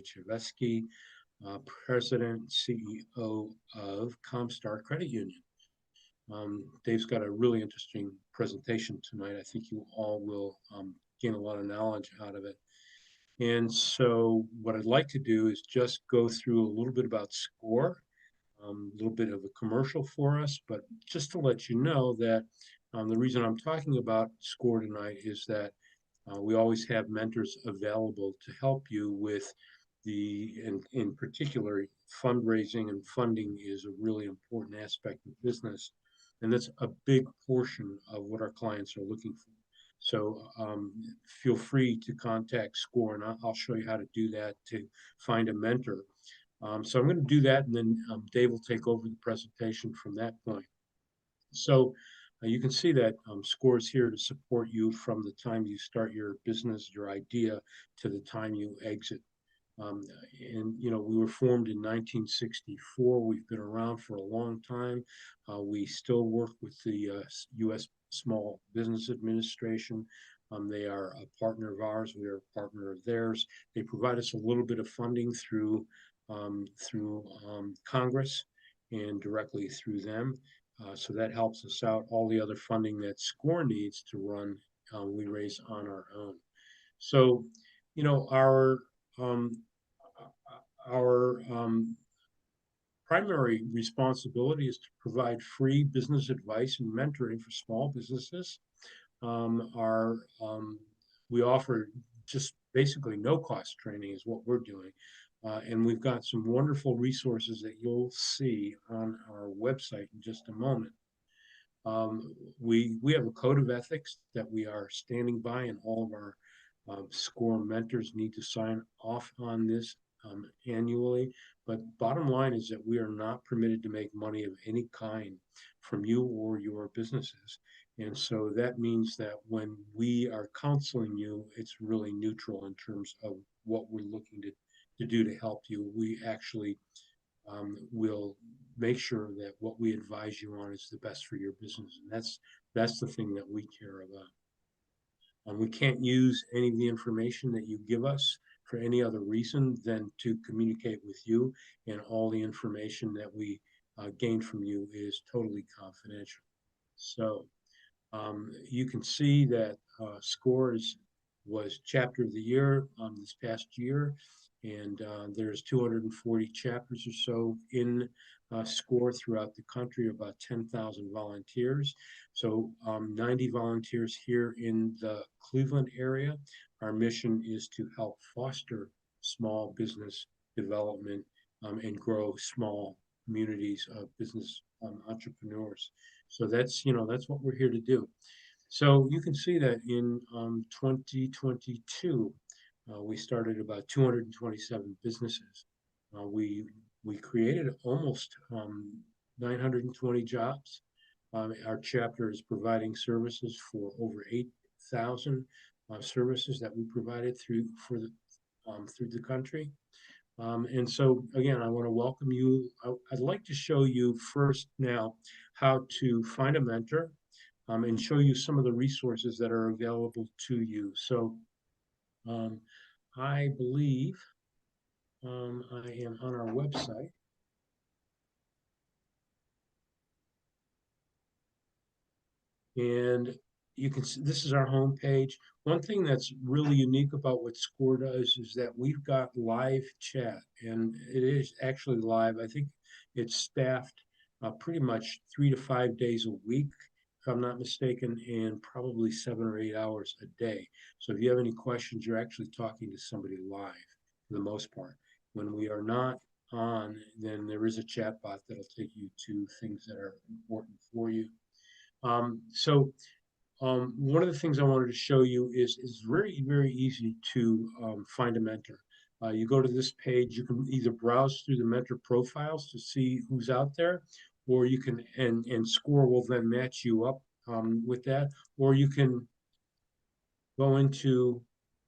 Chevesky, President, CEO of Comstar Credit Union. Dave's got a really interesting presentation tonight. I think you all will gain a lot of knowledge out of it. And so what I'd like to do is just go through a little bit about SCORE, a little bit of a commercial for us, but just to let you know that the reason I'm talking about SCORE tonight is that we always have mentors available to help you with in particular, fundraising and funding is a really important aspect of business. And that's a big portion of what our clients are looking for. So feel free to contact SCORE, and I'll show you how to do that to find a mentor. So I'm going to do that, and then Dave will take over the presentation from that point. So you can see that SCORE is here to support you from the time you start your business, your idea, to the time you exit. And we were formed in 1964. We've been around for a long time. We still work with the U.S. Small Business Administration. They are a partner of ours. We are a partner of theirs. They provide us a little bit of funding through Congress and directly through them. So that helps us out. All the other funding that SCORE needs to run, we raise on our own. So, our primary responsibility is to provide free business advice and mentoring for small businesses. We offer just basically no-cost training is what we're doing. And we've got some wonderful resources that you'll see on our website in just a moment. We have a code of ethics that we are standing by, and all of our SCORE mentors need to sign off on this annually. But bottom line is that we are not permitted to make money of any kind from you or your businesses. And so that means that when we are counseling you, it's really neutral in terms of what we're looking to do to help you. We actually will make sure that what we advise you on is the best for your business. And that's the thing that we care about. We can't use any of the information that you give us for any other reason than to communicate with you, and all the information that we gain from you is totally confidential. So you can see that SCORE was Chapter of the Year this past year, and there's 240 chapters or so in SCORE throughout the country, about 10,000 volunteers. So 90 volunteers here in the Cleveland area. Our mission is to help foster small business development and grow small communities of business entrepreneurs. So that's what we're here to do. So you can see that in 2022, we started about 227 businesses. We created almost 920 jobs. Our chapter is providing services for over 8,000 services that we provided through the country. And so again, I want to welcome you. I'd like to show you first now how to find a mentor and show you some of the resources that are available to you. So I believe I am on our website. And you can see this is our homepage. One thing that's really unique about what SCORE does is that we've got live chat, and it is actually live. I think it's staffed pretty much 3 to 5 days a week, if I'm not mistaken, and probably 7 or 8 hours a day. So if you have any questions, you're actually talking to somebody live for the most part. When we are not on, then there is a chat bot that'll take you to things that are important for you. One of the things I wanted to show you is it's very, very easy to find a mentor. You go to this page, you can either browse through the mentor profiles to see who's out there, or you can, and SCORE will then match you up with that, or you can go into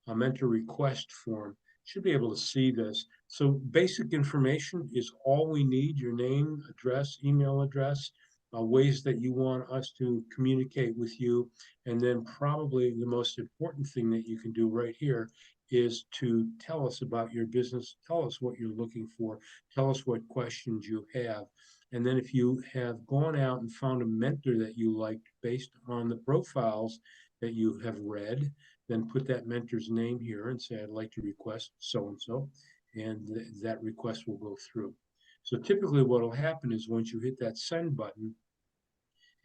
a mentor request form. Should be able to see this. So basic information is all we need: your name, address, email address, ways that you want us to communicate with you. And then probably the most important thing that you can do right here is to tell us about your business, tell us what you're looking for, tell us what questions you have. And then if you have gone out and found a mentor that you liked based on the profiles that you have read, then put that mentor's name here and say, I'd like to request so-and-so, and that request will go through. So typically what will happen is once you hit that send button,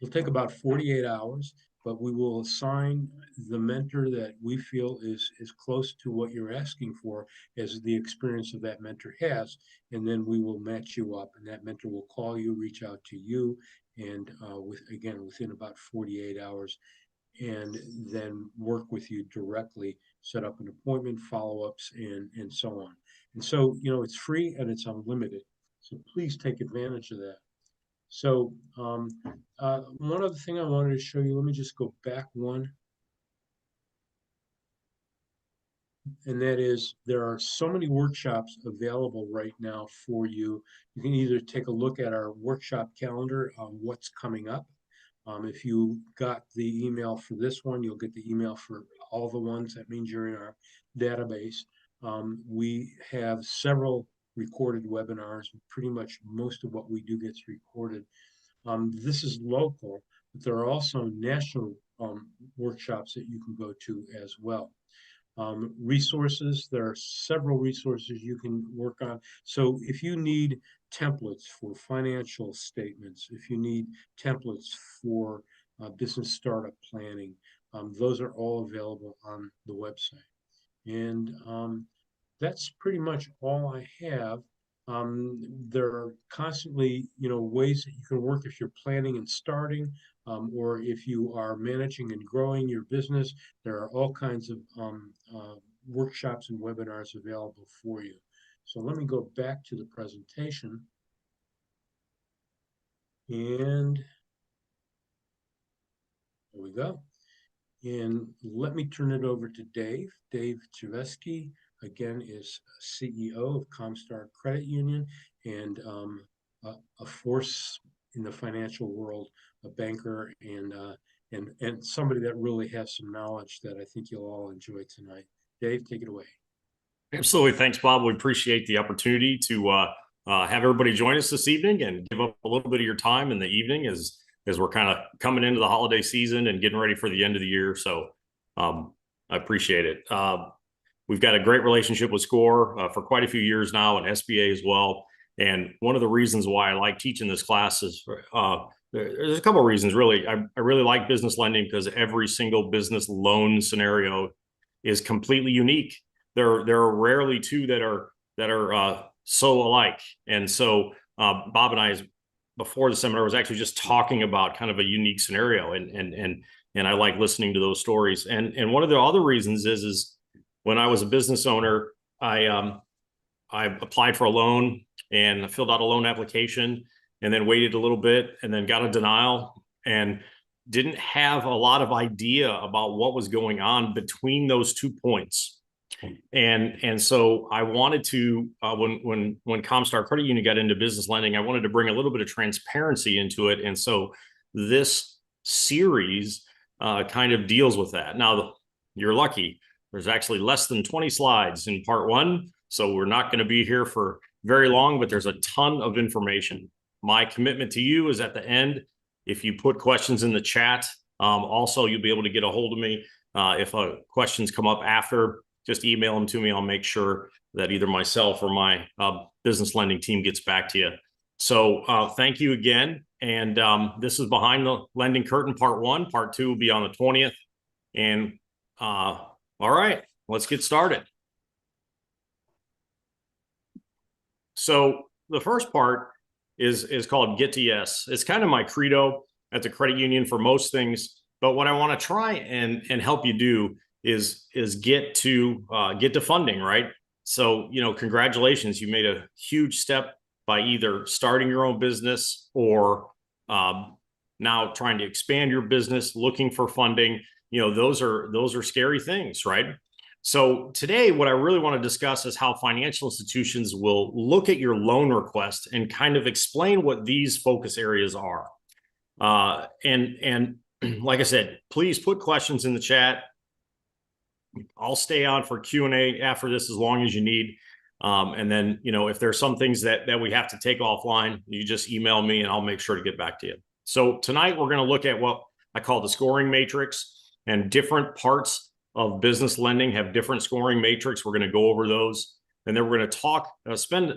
it'll take about 48 hours, but we will assign the mentor that we feel is close to what you're asking for as the experience of that mentor has. And then we will match you up, and that mentor will call you, reach out to you, and within about 48 hours, and then work with you directly, set up an appointment, follow-ups, and so on. And so, it's free and it's unlimited. So please take advantage of that. So one other thing I wanted to show you, let me just go back one. And that is, there are so many workshops available right now for you. You can either take a look at our workshop calendar on what's coming up. If you got the email for this one, you'll get the email for all the ones. That means you're in our database. We have several recorded webinars. Pretty much most of what we do gets recorded. This is local, but there are also national workshops that you can go to as well. Resources, there are several resources you can work on. So if you need templates for financial statements, if you need templates for business startup planning, those are all available on the website. And that's pretty much all I have. There are constantly, ways that you can work if you're planning and starting, or if you are managing and growing your business. There are all kinds of workshops and webinars available for you. So let me go back to the presentation. And there we go. And let me turn it over to Dave. Dave Chevesky, again, is CEO of Comstar Credit Union and a force in the financial world, a banker and somebody that really has some knowledge that I think you'll all enjoy tonight. Dave, take it away. Absolutely. Thanks, Bob. We appreciate the opportunity to have everybody join us this evening and give up a little bit of your time in the evening as we're kind of coming into the holiday season and getting ready for the end of the year. So I appreciate it. We've got a great relationship with SCORE for quite a few years now, and SBA as well. And one of the reasons why I like teaching this class is there's a couple of reasons, really. I really like business lending because every single business loan scenario is completely unique. There are rarely two that are so alike. And so Bob and I, before the seminar, was actually just talking about kind of a unique scenario, and I like listening to those stories. And one of the other reasons is when I was a business owner, I applied for a loan and filled out a loan application, and then waited a little bit, and then got a denial, and didn't have a lot of idea about what was going on between those 2 points. And so I wanted to, when Comstar Credit Union got into business lending, I wanted to bring a little bit of transparency into it. And so this series kind of deals with that. Now, you're lucky. There's actually less than 20 slides in part one, so we're not going to be here for very long, but there's a ton of information. My commitment to you is at the end, if you put questions in the chat, also you'll be able to get a hold of me. If questions come up after, just email them to me. I'll make sure that either myself or my business lending team gets back to you. So thank you again. And this is Behind the Lending Curtain, part one. Part two will be on the 20th. And all right, let's get started. So the first part is called Get to Yes. It's kind of my credo at the credit union for most things. But what I want to try and help you do is get to funding, right? So, congratulations, you made a huge step by either starting your own business or now trying to expand your business, looking for funding. Those are scary things, right? So today, what I really want to discuss is how financial institutions will look at your loan request and kind of explain what these focus areas are. And like I said, please put questions in the chat. I'll stay on for Q&A after this as long as you need. And then, if there's some things that we have to take offline, you just email me and I'll make sure to get back to you. So tonight we're going to look at what I call the scoring matrix, and different parts of business lending have different scoring matrix. We're going to go over those. And then we're going to spend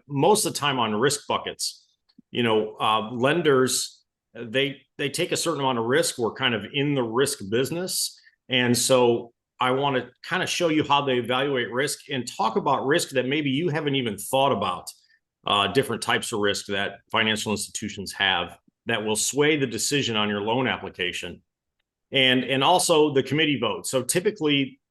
most of the time on risk buckets. Lenders, they take a certain amount of risk. We're kind of in the risk business. And so I want to kind of show you how they evaluate risk and talk about risk that maybe you haven't even thought about, different types of risk that financial institutions have that will sway the decision on your loan application. And also the committee vote. So typically,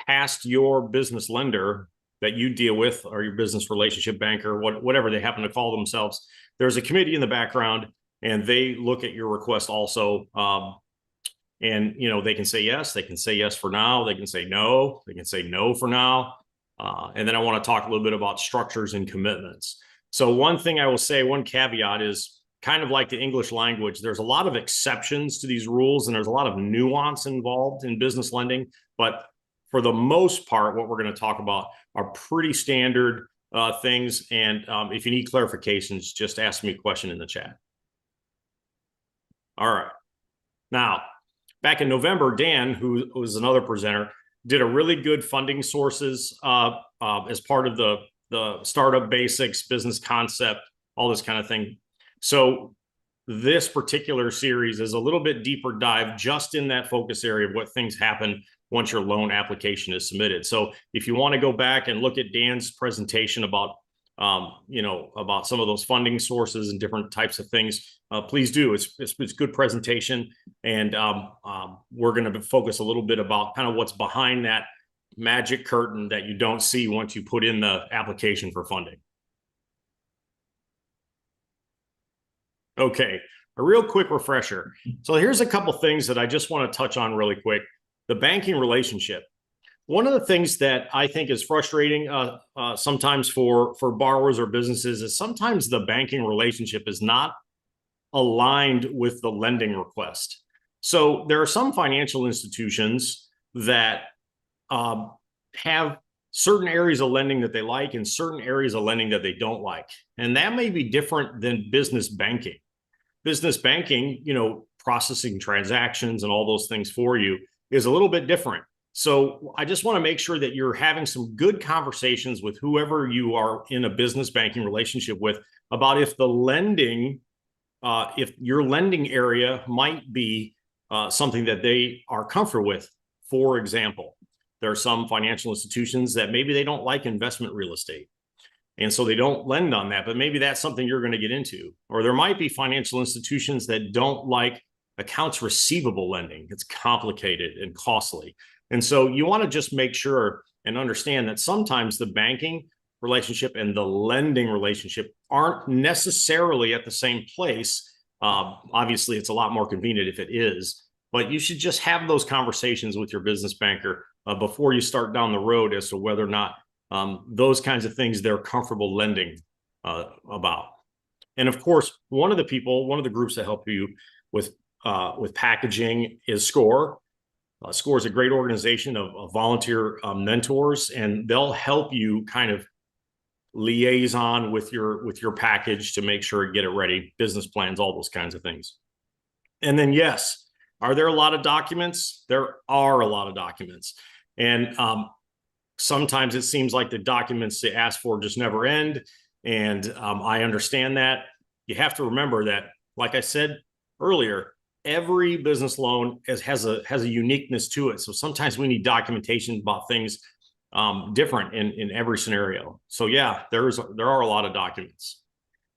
past your business lender that you deal with, or your business relationship banker, whatever they happen to call themselves, there's a committee in the background, and they look at your request also. And they can say yes, they can say yes for now, they can say no, they can say no for now. And then I want to talk a little bit about structures and commitments. So one thing I will say, one caveat is, kind of like the English language, there's a lot of exceptions to these rules, and there's a lot of nuance involved in business lending. But for the most part, what we're going to talk about are pretty standard things. And if you need clarifications, just ask me a question in the chat. All right. Now, back in November, Dan, who was another presenter, did a really good funding sources as part of the startup basics, business concept, all this kind of thing. So this particular series is a little bit deeper dive just in that focus area of what things happen once your loan application is submitted. So if you want to go back and look at Dan's presentation about about some of those funding sources and different types of things, please do. It's good presentation. And we're going to focus a little bit about kind of what's behind that magic curtain that you don't see once you put in the application for funding. Okay, a real quick refresher. So here's a couple things that I just want to touch on really quick. The banking relationship. One of the things that I think is frustrating sometimes for borrowers or businesses is sometimes the banking relationship is not aligned with the lending request. So there are some financial institutions that have certain areas of lending that they like and certain areas of lending that they don't like. And that may be different than business banking. Business banking, processing transactions and all those things for you is a little bit different. So I just want to make sure that you're having some good conversations with whoever you are in a business banking relationship with about if the lending, if your lending area might be something that they are comfortable with. For example, there are some financial institutions that maybe they don't like investment real estate. And so they don't lend on that, but maybe that's something you're going to get into. Or there might be financial institutions that don't like accounts receivable lending. It's complicated and costly. And so you want to just make sure and understand that sometimes the banking relationship and the lending relationship aren't necessarily at the same place. Obviously, it's a lot more convenient if it is, but you should just have those conversations with your business banker before you start down the road as to whether or not those kinds of things they're comfortable lending about. And of course, one of the groups that help you with packaging is SCORE. SCORE is a great organization of volunteer mentors, and they'll help you kind of liaison with your package to make sure you get it ready, business plans, all those kinds of things. And then, yes, are there a lot of documents? There are a lot of documents. And sometimes it seems like the documents they ask for just never end. And I understand that. You have to remember that, like I said earlier, every business loan has a uniqueness to it. So sometimes we need documentation about things different in every scenario. So yeah, there are a lot of documents.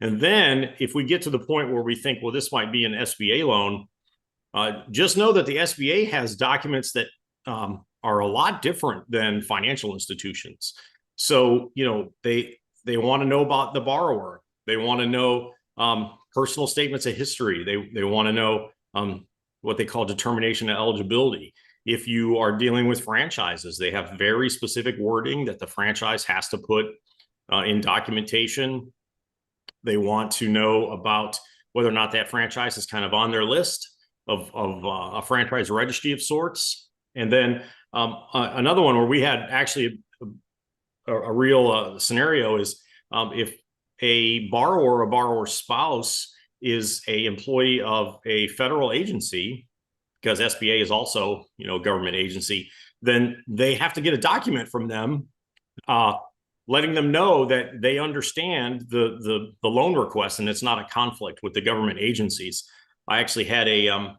And then if we get to the point where we think, well, this might be an SBA loan, just know that the SBA has documents that are a lot different than financial institutions. So, they want to know about the borrower. They want to know personal statements of history. They want to know what they call determination of eligibility. If you are dealing with franchises, they have very specific wording that the franchise has to put in documentation. They want to know about whether or not that franchise is kind of on their list of a franchise registry of sorts. And then Another one where we had actually a real scenario is if a borrower or a borrower's spouse is a employee of a federal agency, because SBA is also, a government agency, then they have to get a document from them uh, letting them know that they understand the loan request and it's not a conflict with the government agencies. I actually had a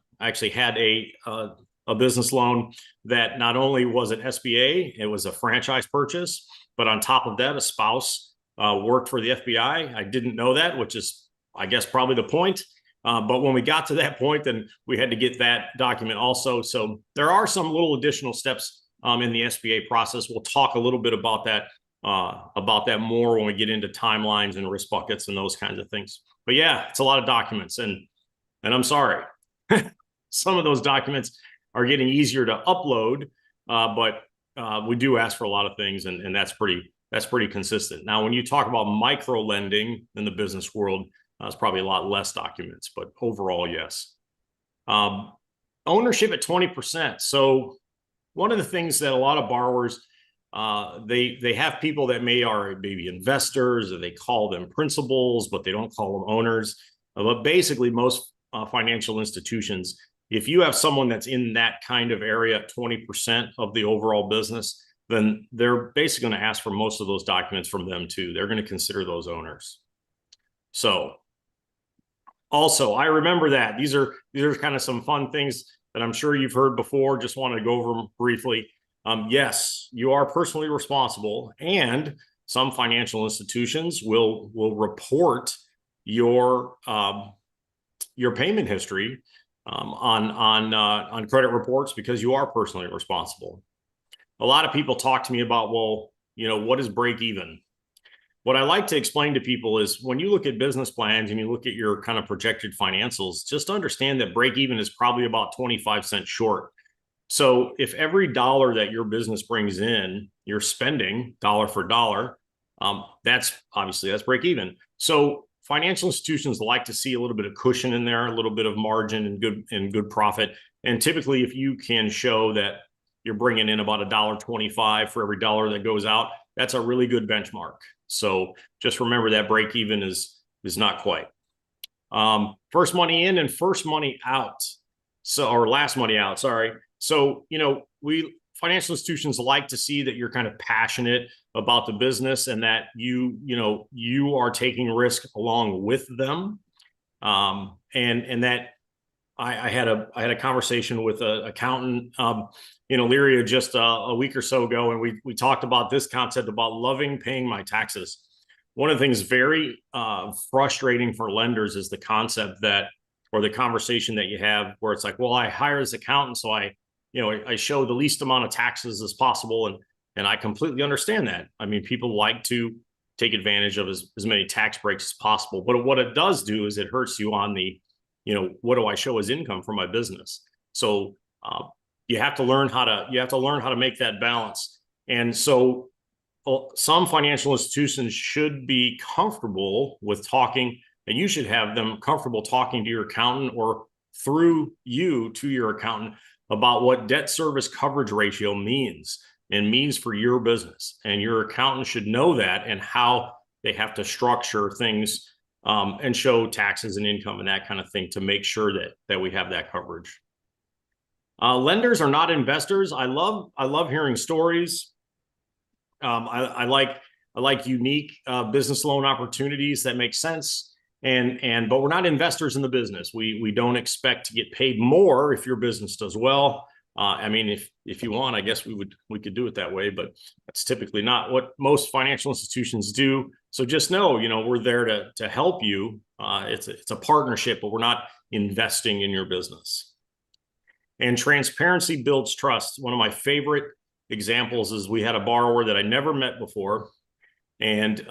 business loan that not only was it SBA, it was a franchise purchase, but on top of that, a spouse worked for the FBI. I didn't know that, which is, I guess, probably the point. But when we got to that point, then we had to get that document also. So there are some little additional steps in the SBA process. We'll talk a little bit about that more when we get into timelines and risk buckets and those kinds of things. But yeah, it's a lot of documents, and I'm sorry, some of those documents are getting easier to upload, but we do ask for a lot of things, and that's pretty consistent. Now, when you talk about micro lending in the business world, it's probably a lot less documents, but overall, yes. Ownership at 20%. So one of the things that a lot of borrowers, they have people that are maybe investors, or they call them principals, but they don't call them owners. But basically, most financial institutions, if you have someone that's in that kind of area at 20% of the overall business, then they're basically going to ask for most of those documents from them too. They're going to consider those owners. So also, I remember that these are kind of some fun things that I'm sure you've heard before. Just wanted to go over them briefly. Yes, you are personally responsible, and some financial institutions will report your payment history on credit reports, because you are personally responsible. A lot of people talk to me about, well, what is break even? What I like to explain to people is, when you look at business plans and you look at your kind of projected financials, just understand that break even is probably about 25 cents short. So if every dollar that your business brings in, you're spending dollar for dollar, that's break even. So financial institutions like to see a little bit of cushion in there, a little bit of margin and good profit. And typically, if you can show that you're bringing in about $1.25 for every dollar that goes out, that's a really good benchmark. So just remember that break even is not quite. First money in and first money out. Or last money out, sorry. So, financial institutions like to see that you're kind of passionate about the business, and that you are taking risk along with them. And that I had a conversation with an accountant in Elyria just a week or so ago, and we talked about this concept about loving paying my taxes. One of the things very frustrating for lenders is the concept that, or the conversation that you have where it's like, well, I hire this accountant, so I show the least amount of taxes as possible. And I completely understand that. I mean, people like to take advantage of as many tax breaks as possible. But what it does do is it hurts you on the, what do I show as income for my business? So you have to learn how to make that balance. And so some financial institutions should be comfortable with talking, and you should have them comfortable talking to your accountant, or through you to your accountant, about what debt service coverage ratio means for your business. And your accountant should know that, and how they have to structure things and show taxes and income and that kind of thing to make sure that we have that coverage. Lenders are not investors. I love hearing stories. I like unique business loan opportunities that make sense. But we're not investors in the business. We don't expect to get paid more if your business does well. I mean, if you want, I guess we could do it that way, but that's typically not what most financial institutions do. So just know, we're there to help you. It's a partnership, but we're not investing in your business. And transparency builds trust. One of my favorite examples is, we had a borrower that I never met before, and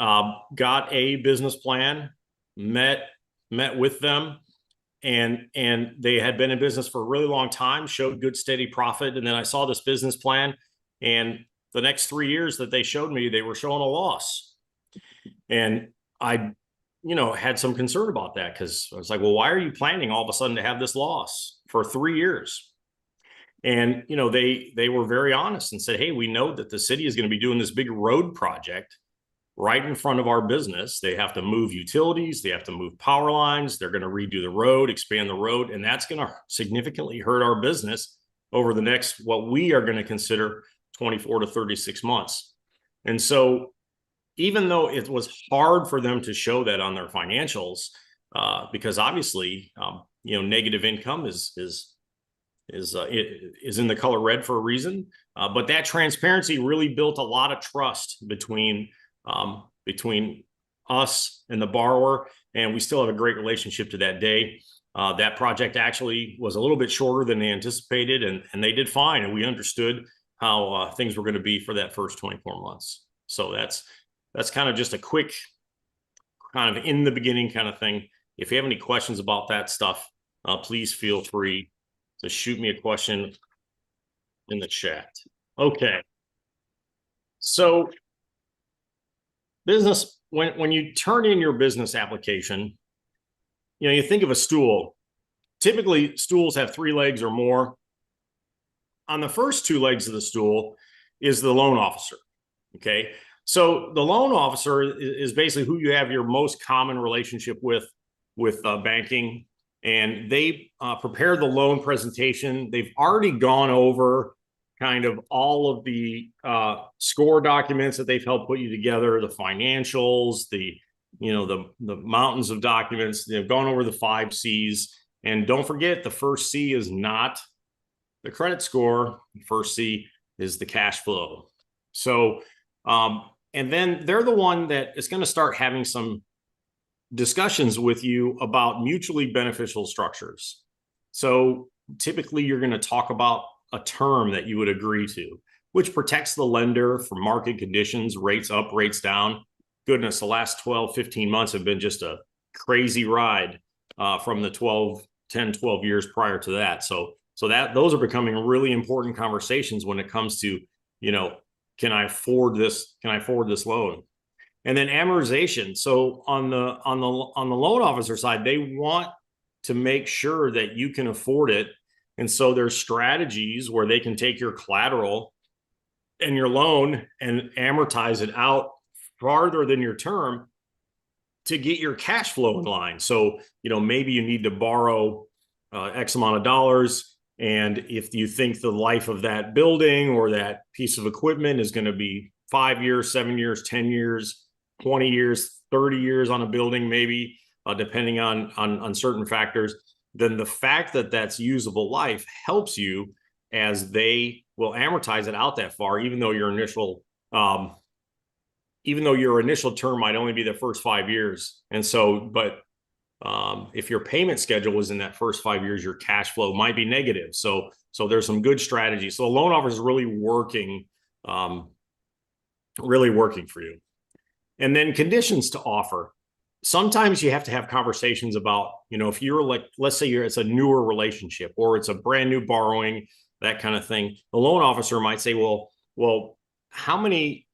got a business plan, met with them, and they had been in business for a really long time, showed good steady profit. And then I saw this business plan, and the next 3 years that they showed me, they were showing a loss. And I had some concern about that, because I was like, well, why are you planning all of a sudden to have this loss for 3 years? And, they were very honest and said, hey, we know that the city is going to be doing this big road project right in front of our business. They have to move utilities, they have to move power lines, they're going to redo the road, expand the road, and that's going to significantly hurt our business over the next, what we are going to consider 24 to 36 months. And so even though it was hard for them to show that on their financials, because obviously, negative income is in the color red for a reason. But that transparency really built a lot of trust between us and the borrower, and we still have a great relationship to that day. That project actually was a little bit shorter than they anticipated, and they did fine, and we understood how things were going to be for that first 24 months. So that's kind of just a quick kind of in the beginning kind of thing. If you have any questions about that stuff, please feel free to shoot me a question in the chat. Okay. So business, when you turn in your business application, you think of a stool. Typically, stools have 3 legs or more. On the first 2 legs of the stool is the loan officer. Okay. So the loan officer is basically who you have your most common relationship with banking, and they prepare the loan presentation. They've already gone over kind of all of the score documents that they've helped put you together, the financials, the mountains of documents. They've gone over the 5 C's. And don't forget, the first C is not the credit score. The first C is the cash flow. So, and then they're the one that is going to start having some discussions with you about mutually beneficial structures. So typically you're going to talk about a term that you would agree to, which protects the lender from market conditions, rates up, rates down. Goodness, the last 12, 15 months have been just a crazy ride from the 10, 12 years prior to that. So those are becoming really important conversations when it comes to, can I afford this? Can I afford this loan? And then amortization. So on the loan officer side, they want to make sure that you can afford it. And so there's strategies where they can take your collateral and your loan and amortize it out farther than your term to get your cash flow in line. So, maybe you need to borrow X amount of dollars. And if you think the life of that building or that piece of equipment is going to be 5 years, 7 years, 10 years, 20 years, 30 years on a building, maybe, depending on certain factors, then the fact that that's usable life helps you, as they will amortize it out that far, even though your initial term might only be the first 5 years. And so, but if your payment schedule was in that first 5 years, your cash flow might be negative. So there's some good strategies. So the loan officer is really working for you. And then conditions to offer. Sometimes you have to have conversations about, if you're like, let's say it's a newer relationship or it's a brand new borrowing, that kind of thing. The loan officer might say, well, how many,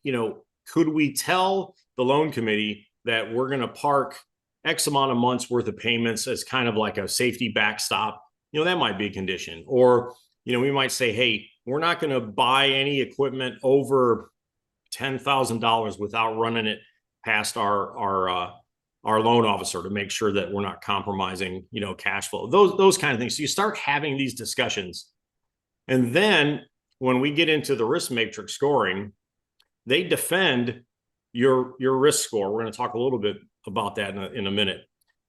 could we tell the loan committee that we're going to park X amount of months worth of payments as kind of like a safety backstop? That might be a condition. Or, we might say, hey, we're not going to buy any equipment over $10,000 without running it past our loan officer to make sure that we're not compromising, cash flow, those kind of things. So you start having these discussions. And then when we get into the risk matrix scoring, they defend your risk score. We're going to talk a little bit about that in a minute.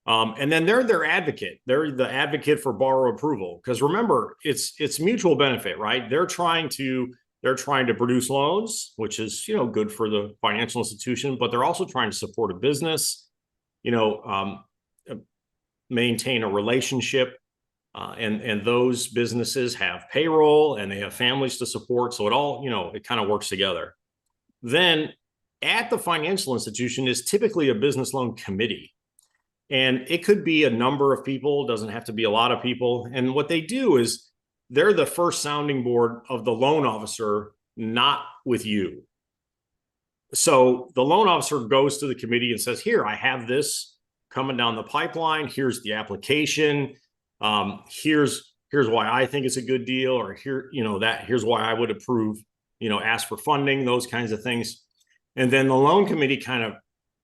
And then they're their advocate. They're the advocate for borrower approval. Because remember, it's mutual benefit, right? They're trying to produce loans, which is, good for the financial institution, but they're also trying to support a business, maintain a relationship. And those businesses have payroll and they have families to support. So it all, it kind of works together. Then at the financial institution is typically a business loan committee. And it could be a number of people, doesn't have to be a lot of people. And what they do is they're the first sounding board of the loan officer, not with you. So the loan officer goes to the committee and says, here, I have this coming down the pipeline. Here's the application. Here's here's why I think it's a good deal, or here's why I would approve, ask for funding, those kinds of things. And then the loan committee kind of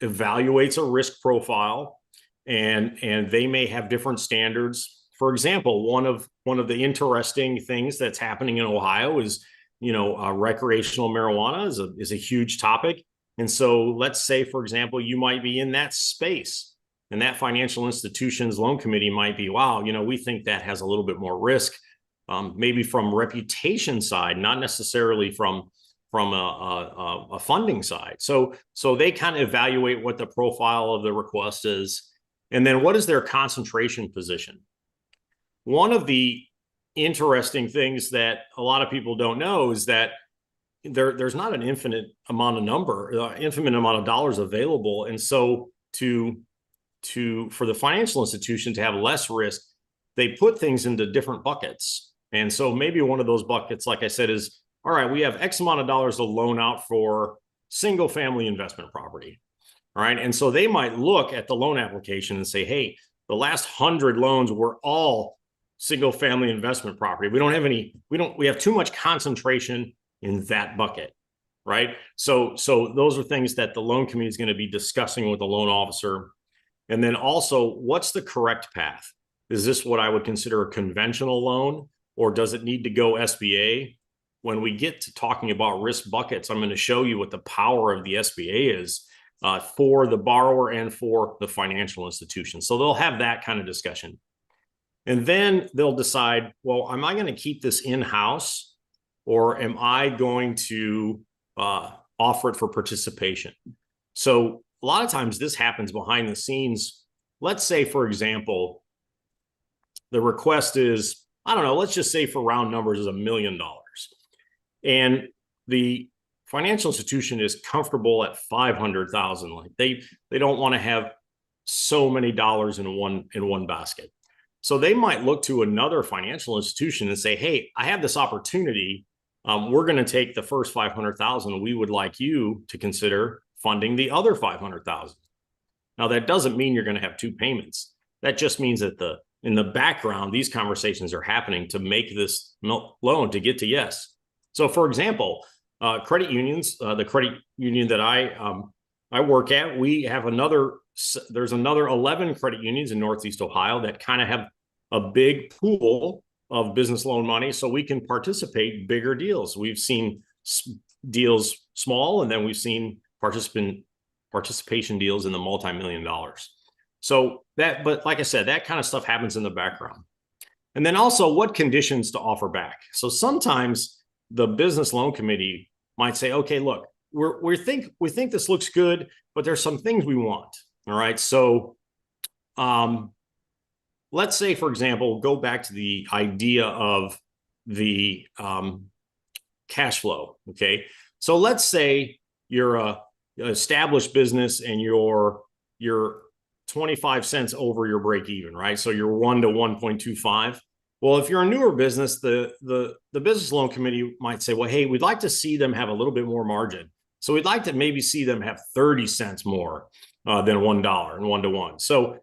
evaluates a risk profile, and they may have different standards. For example, one of the interesting things that's happening in Ohio is, recreational marijuana is a huge topic. And so let's say, for example, you might be in that space, and that financial institution's loan committee might be, wow, we think that has a little bit more risk, maybe from reputation side, not necessarily from a funding side. So they kind of evaluate what the profile of the request is, and then what is their concentration position. One of the interesting things that a lot of people don't know is that there's not an infinite amount of dollars available. And so for the financial institution to have less risk, they put things into different buckets. And so maybe one of those buckets, like I said, is, all right, we have X amount of dollars to loan out for single family investment property. All right. And so they might look at the loan application and say, hey, the last 100 loans were all single family investment property. We have too much concentration in that bucket. Right. So those are things that the loan committee is going to be discussing with the loan officer. And then also, what's the correct path? Is this what I would consider a conventional loan, or does it need to go SBA? When we get to talking about risk buckets, I'm going to show you what the power of the SBA is for the borrower and for the financial institution. So they'll have that kind of discussion. And then they'll decide, well, am I going to keep this in-house, or am I going to offer it for participation? So a lot of times this happens behind the scenes. Let's say, for example, the request is, I don't know, let's just say for round numbers is $1 million. And the financial institution is comfortable at 500,000. Like they don't want to have so many dollars in one basket. So they might look to another financial institution and say, hey, I have this opportunity. We're going to take the first 500,000. We would like you to consider funding the other 500,000. Now, that doesn't mean you're going to have two payments. That just means that in the background, these conversations are happening to make this loan to get to yes. So, for example, credit unions, the credit union that I work at, there's another 11 credit unions in Northeast Ohio that kind of have a big pool of business loan money, so we can participate bigger deals. We've seen deals small, and then we've seen participation deals in the multi-million dollars. So but like I said, that kind of stuff happens in the background. And then also, what conditions to offer back. So sometimes the business loan committee might say, okay, look, we think this looks good, but there's some things we want. All right. So let's say, for example, go back to the idea of the cash flow. Okay. So let's say you're an established business and you're 25 cents over your break even, right? So you're 1 to 1.25. Well, if you're a newer business, the business loan committee might say, well, hey, we'd like to see them have a little bit more margin. So we'd like to maybe see them have 30 cents more than $1 and 1 to 1. So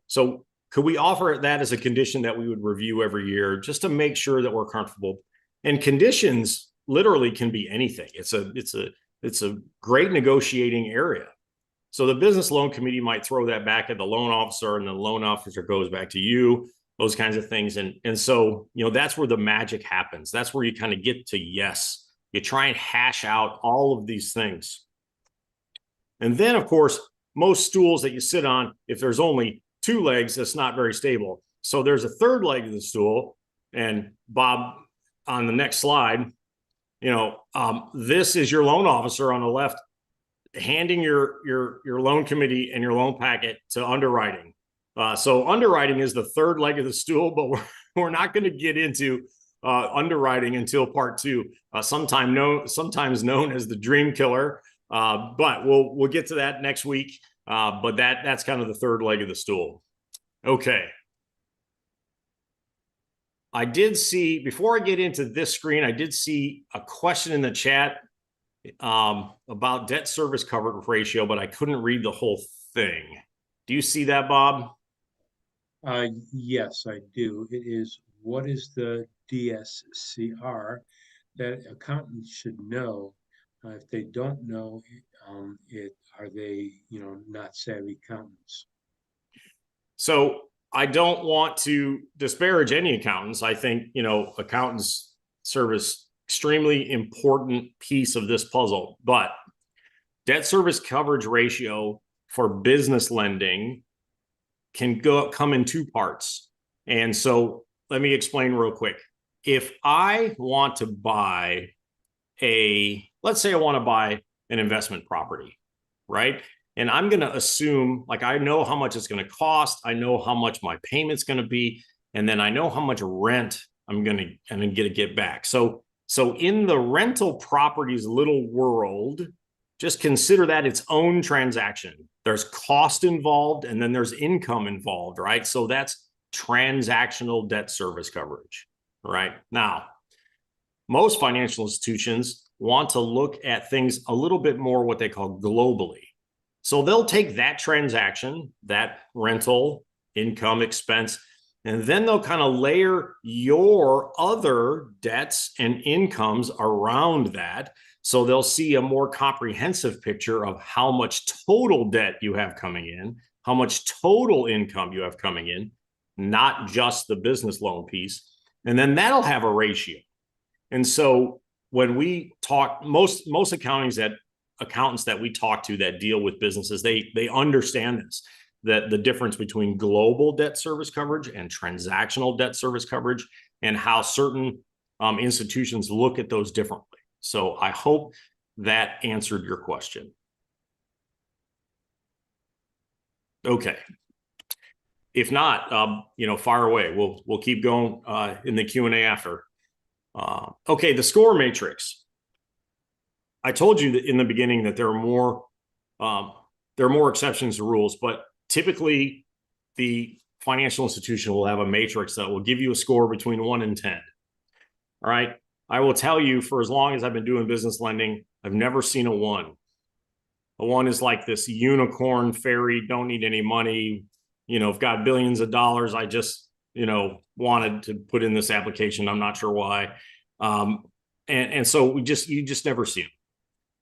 could we offer that as a condition that we would review every year just to make sure that we're comfortable? And conditions literally can be anything. It's a great negotiating area. So the business loan committee might throw that back at the loan officer, and the loan officer goes back to you, those kinds of things. And so, that's where the magic happens. That's where you kind of get to yes. You try and hash out all of these things. And then, of course, most stools that you sit on, if there's only two legs, that's not very stable. So there's a third leg of the stool. And Bob, on the next slide, this is your loan officer on the left, handing your loan committee and your loan packet to underwriting. So underwriting is the third leg of the stool, but we're not going to get into underwriting until part two, sometimes known as the dream killer. But we'll get to that next week. But that's kind of the third leg of the stool. Okay. I did see, before I get into this screen, I did see a question in the chat about debt service coverage ratio, but I couldn't read the whole thing. Do you see that, Bob? Yes, I do. It is what is the DSCR, that accountants should know. If they don't know it, are they, not savvy accountants? So I don't want to disparage any accountants. I think, accountants serve as extremely important piece of this puzzle, but debt service coverage ratio for business lending can come in two parts. And so let me explain real quick. If I want to buy let's say I want to buy an investment property, right? And I'm going to assume, like, I know how much it's going to cost. I know how much my payment's going to be. And then I know how much rent I'm going to get back. So in the rental properties little world, just consider that its own transaction. There's cost involved and then there's income involved, right? So that's transactional debt service coverage, right? Now, most financial institutions want to look at things a little bit more what they call globally. So they'll take that transaction, that rental, income, expense, and then they'll kind of layer your other debts and incomes around that. So they'll see a more comprehensive picture of how much total debt you have coming in, how much total income you have coming in, not just the business loan piece. And then that'll have a ratio. And so when we talk, most accountants that we talk to that deal with businesses, they understand this, that the difference between global debt service coverage and transactional debt service coverage, and how certain institutions look at those differently. So I hope that answered your question. Okay. If not, fire away. We'll keep going in the Q&A after. Okay, the score matrix. I told you that in the beginning that there are more exceptions to rules, but typically the financial institution will have a matrix that will give you a score between 1 and 10. All right. I will tell you, for as long as I've been doing business lending, I've never seen a 1. A 1 is like this unicorn fairy, don't need any money, I've got billions of dollars. I just, wanted to put in this application. I'm not sure why. And so you just never see them.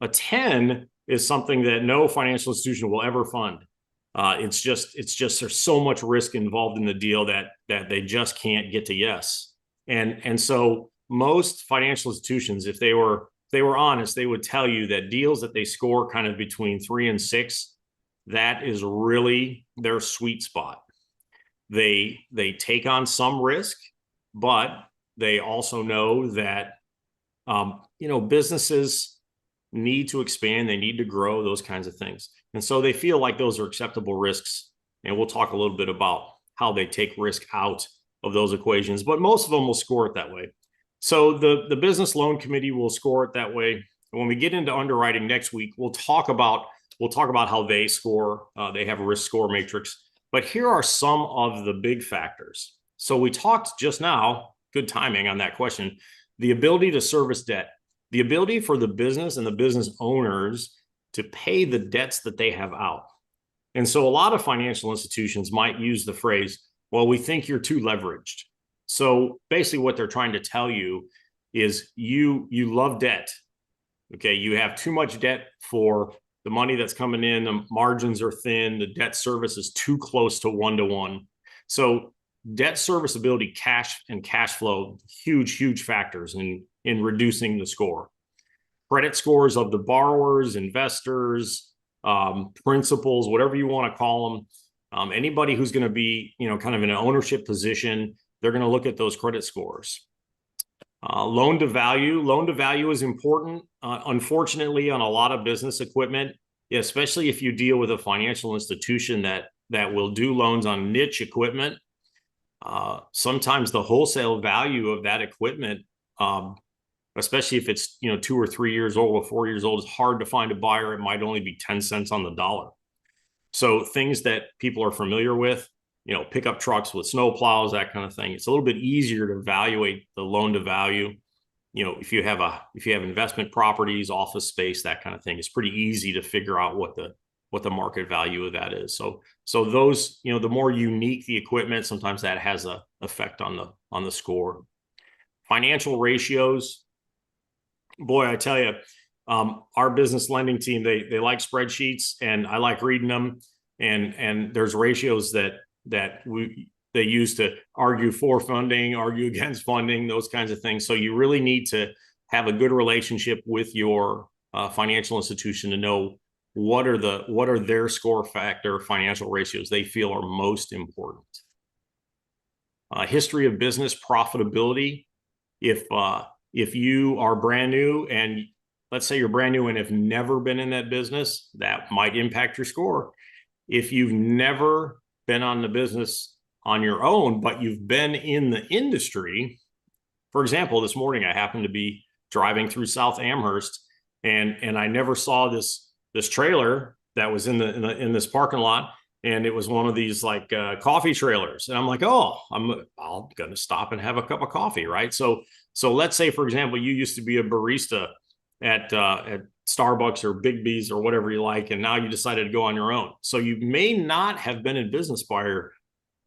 A 10 is something that no financial institution will ever fund. It's just there's so much risk involved in the deal that they just can't get to yes. And so most financial institutions, if they were honest, they would tell you that deals that they score kind of between 3 and 6, that is really their sweet spot. They take on some risk, but they also know that businesses need to expand, they need to grow, those kinds of things. And so they feel like those are acceptable risks. And we'll talk a little bit about how they take risk out of those equations, but most of them will score it that way. So the business loan committee will score it that way. And when we get into underwriting next week, we'll talk about how they score. They have a risk score matrix. But here are some of the big factors. So we talked just now, good timing on that question, the ability to service debt, the ability for the business and the business owners to pay the debts that they have out. And so a lot of financial institutions might use the phrase, well, we think you're too leveraged. So basically what they're trying to tell you is you love debt. Okay, you have too much debt for the money that's coming in, the margins are thin, the debt service is too close to 1-to-1. So debt serviceability, cash and cash flow, huge factors in reducing the score. Credit scores of the borrowers, investors, principals, whatever you want to call them. Anybody who's going to be, kind of in an ownership position, they're going to look at those credit scores. Loan to value is important. Unfortunately, on a lot of business equipment, especially if you deal with a financial institution that will do loans on niche equipment, sometimes the wholesale value of that equipment, especially if it's 2 or 3 years old or 4 years old, is hard to find a buyer. It might only be 10 cents on the dollar. So things that people are familiar with, pickup trucks with snow plows, that kind of thing. It's a little bit easier to evaluate the loan to value. If you have investment properties, office space, that kind of thing, it's pretty easy to figure out what the market value of that is. So those, the more unique the equipment, sometimes that has an effect on on the score. Financial ratios, boy, I tell you, our business lending team, they like spreadsheets, and I like reading them. And there's ratios that they use to argue for funding, argue against funding, those kinds of things. So you really need to have a good relationship with your financial institution to know what are their score factor financial ratios they feel are most important. History of business profitability. If you are brand new, and let's say you're brand new and have never been in that business, that might impact your score. If you've never been on the business on your own, but you've been in the industry, for example, this morning I happened to be driving through South Amherst, and I never saw this trailer that was in this parking lot, and it was one of these like coffee trailers, and I'm like, oh, I'm gonna stop and have a cup of coffee, right? So let's say, for example, you used to be a barista at Starbucks or Big B's or whatever you like, and now you decided to go on your own. So you may not have been in business by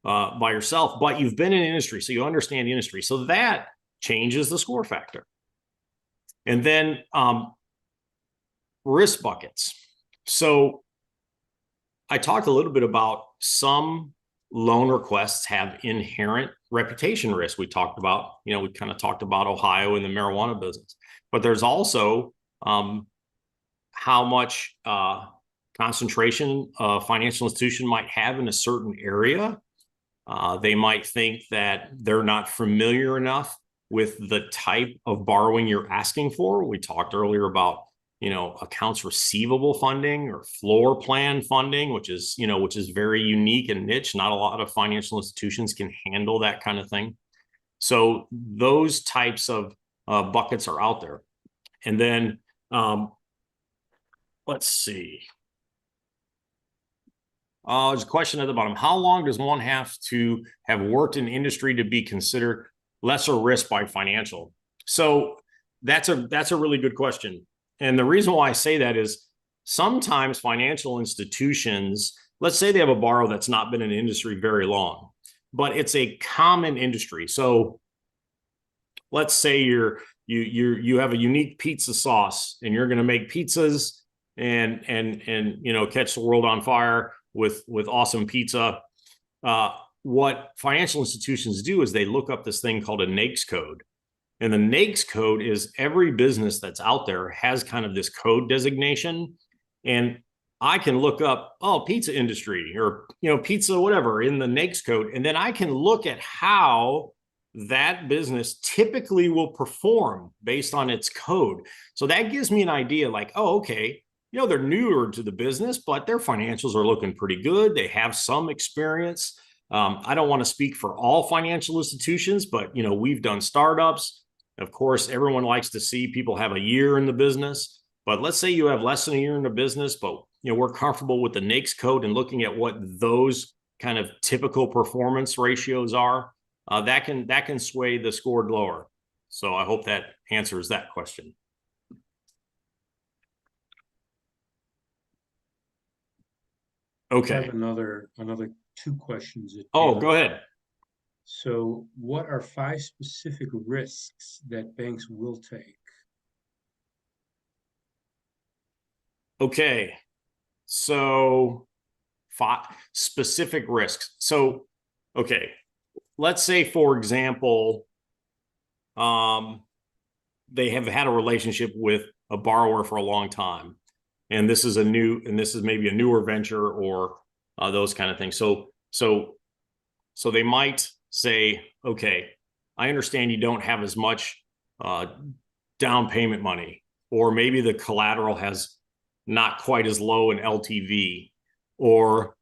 yourself, but you've been in industry, so you understand the industry. So that changes the score factor. And then risk buckets. So I talked a little bit about some loan requests have inherent reputation risk. We talked about, we kind of talked about Ohio and the marijuana business, but there's also how much concentration a financial institution might have in a certain area. They might think that they're not familiar enough with the type of borrowing you're asking for. We talked earlier about, accounts receivable funding or floor plan funding, which is very unique and niche. Not a lot of financial institutions can handle that kind of thing. So those types of buckets are out there. And then let's see. There's a question at the bottom. How long does one have to have worked in industry to be considered lesser risk by financial? So that's a really good question. And the reason why I say that is sometimes financial institutions, let's say they have a borrower that's not been in the industry very long, but it's a common industry. So let's say you have a unique pizza sauce, and you're going to make pizzas and catch the world on fire with awesome pizza. What financial institutions do is they look up this thing called a NAICS code. And the NAICS code is every business that's out there has kind of this code designation. And I can look up, pizza industry or, pizza, whatever, in the NAICS code. And then I can look at how that business typically will perform based on its code. So that gives me an idea like, okay, they're newer to the business, but their financials are looking pretty good. They have some experience. I don't want to speak for all financial institutions, but, we've done startups. Of course, everyone likes to see people have a year in the business, but let's say you have less than a year in the business, but, we're comfortable with the NAICS code and looking at what those kind of typical performance ratios are. That can sway the score lower. So I hope that answers that question. Okay. I have another 2 questions. Go ahead. So what are 5 specific risks that banks will take? Okay. So 5 specific risks. So, okay. Let's say, for example, they have had a relationship with a borrower for a long time, and this is maybe a newer venture or those kind of things. So they might say, okay, I understand you don't have as much down payment money, or maybe the collateral has not quite as low an LTV, or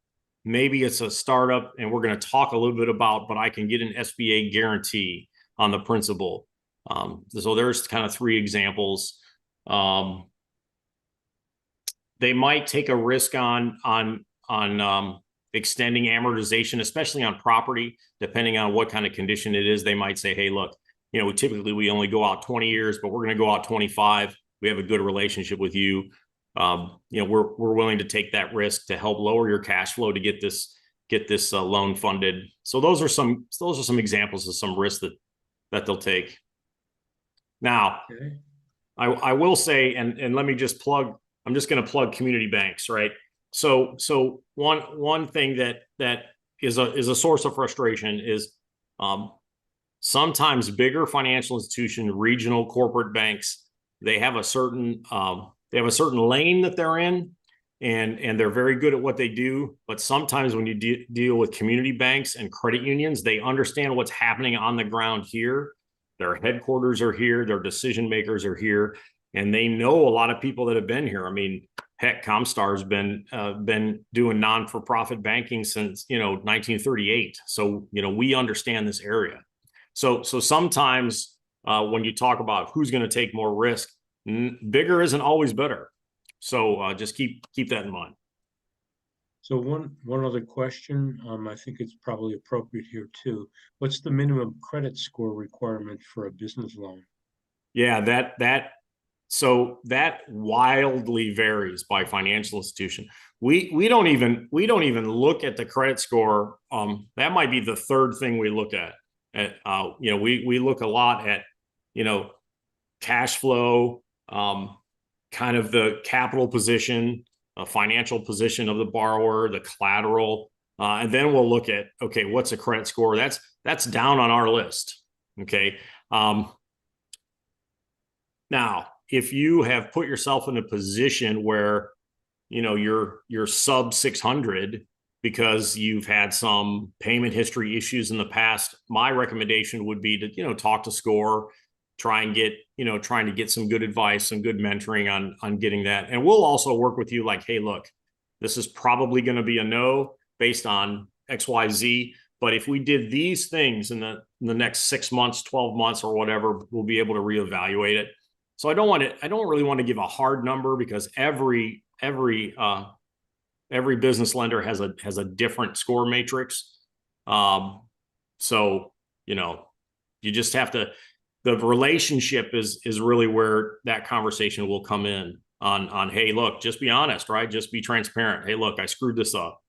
maybe it's a startup and we're going to talk a little bit about, but I can get an SBA guarantee on the principal. So there's kind of 3 examples. They might take a risk on extending amortization, especially on property, depending on what kind of condition it is. They might say, hey, look, typically we only go out 20 years, but we're going to go out 25. We have a good relationship with you. We're willing to take that risk to help lower your cash flow to get this get this loan funded. So those are some examples of some risks that they'll take. Now, Okay. I will say, and let me just plug, I'm just going to plug community banks, right? So one thing that is a source of frustration is sometimes bigger financial institution, regional corporate banks, they have a certain lane that they're in, and they're very good at what they do. But sometimes when you deal with community banks and credit unions, they understand what's happening on the ground here. Their headquarters are here, their decision makers are here, and they know a lot of people that have been here. I mean, heck, Comstar's been doing non-for-profit banking since 1938. So we understand this area. So sometimes when you talk about who's going to take more risk, bigger isn't always better. So just keep that in mind. So one other question, I think it's probably appropriate here too. What's the minimum credit score requirement for a business loan? Yeah, that wildly varies by financial institution. We don't even look at the credit score. That might be the third thing we look at. We look a lot at cash flow, kind of the capital position, financial position of the borrower, the collateral, and then we'll look at, okay, what's a credit score? That's down on our list. Okay. Now, if you have put yourself in a position where you're sub 600 because you've had some payment history issues in the past, my recommendation would be to talk to SCORE, trying to get some good advice, some good mentoring on getting that. And we'll also work with you like, hey, look, this is probably going to be a no based on XYZ. But if we did these things in the next 6 months, 12 months, or whatever, we'll be able to reevaluate it. So I don't really want to give a hard number, because every business lender has a different score matrix. So you just have to. The relationship is really where that conversation will come in on, hey, look, just be honest, right? Just be transparent. Hey, look, I screwed this up.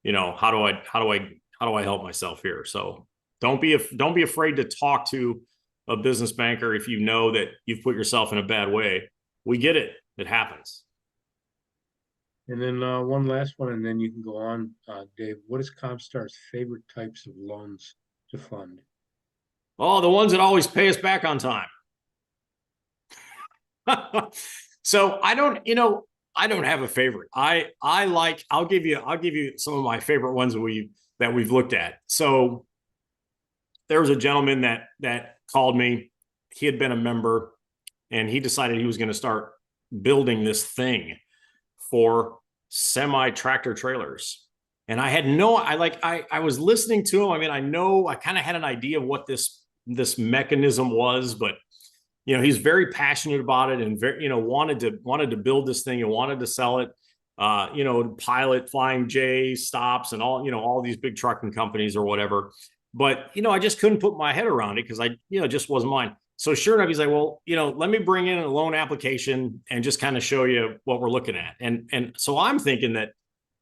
How do I help myself here? So don't be afraid to talk to a business banker if you know that you've put yourself in a bad way. We get it. It happens. And then one last one, and then you can go on, Dave. What is Comstar's favorite types of loans to fund? Oh, the ones that always pay us back on time. So I don't have a favorite. I'll give you some of my favorite ones that we've looked at. So there was a gentleman that called me. He had been a member, and he decided he was going to start building this thing for semi tractor trailers. And I had I was listening to him. I mean, I kind of had an idea of what this mechanism was, but he's very passionate about it, and very, wanted to build this thing and wanted to sell it. Pilot, Flying J, Stops, and all these big trucking companies or whatever. But I just couldn't put my head around it, because I just wasn't mine. So sure enough, he's like, well, let me bring in a loan application and just kind of show you what we're looking at. And so I'm thinking that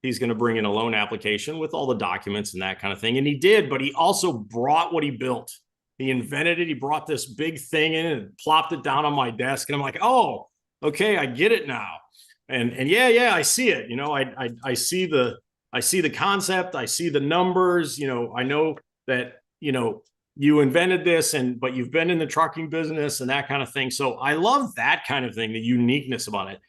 he's going to bring in a loan application with all the documents and that kind of thing. And he did, but he also brought what he built. He invented it. He brought this big thing in and plopped it down on my desk. And I'm like, oh, okay, I get it now. And yeah, I see it. I see the concept. I see the numbers. I know that, you invented this, but you've been in the trucking business and that kind of thing. So I love that kind of thing, the uniqueness about it.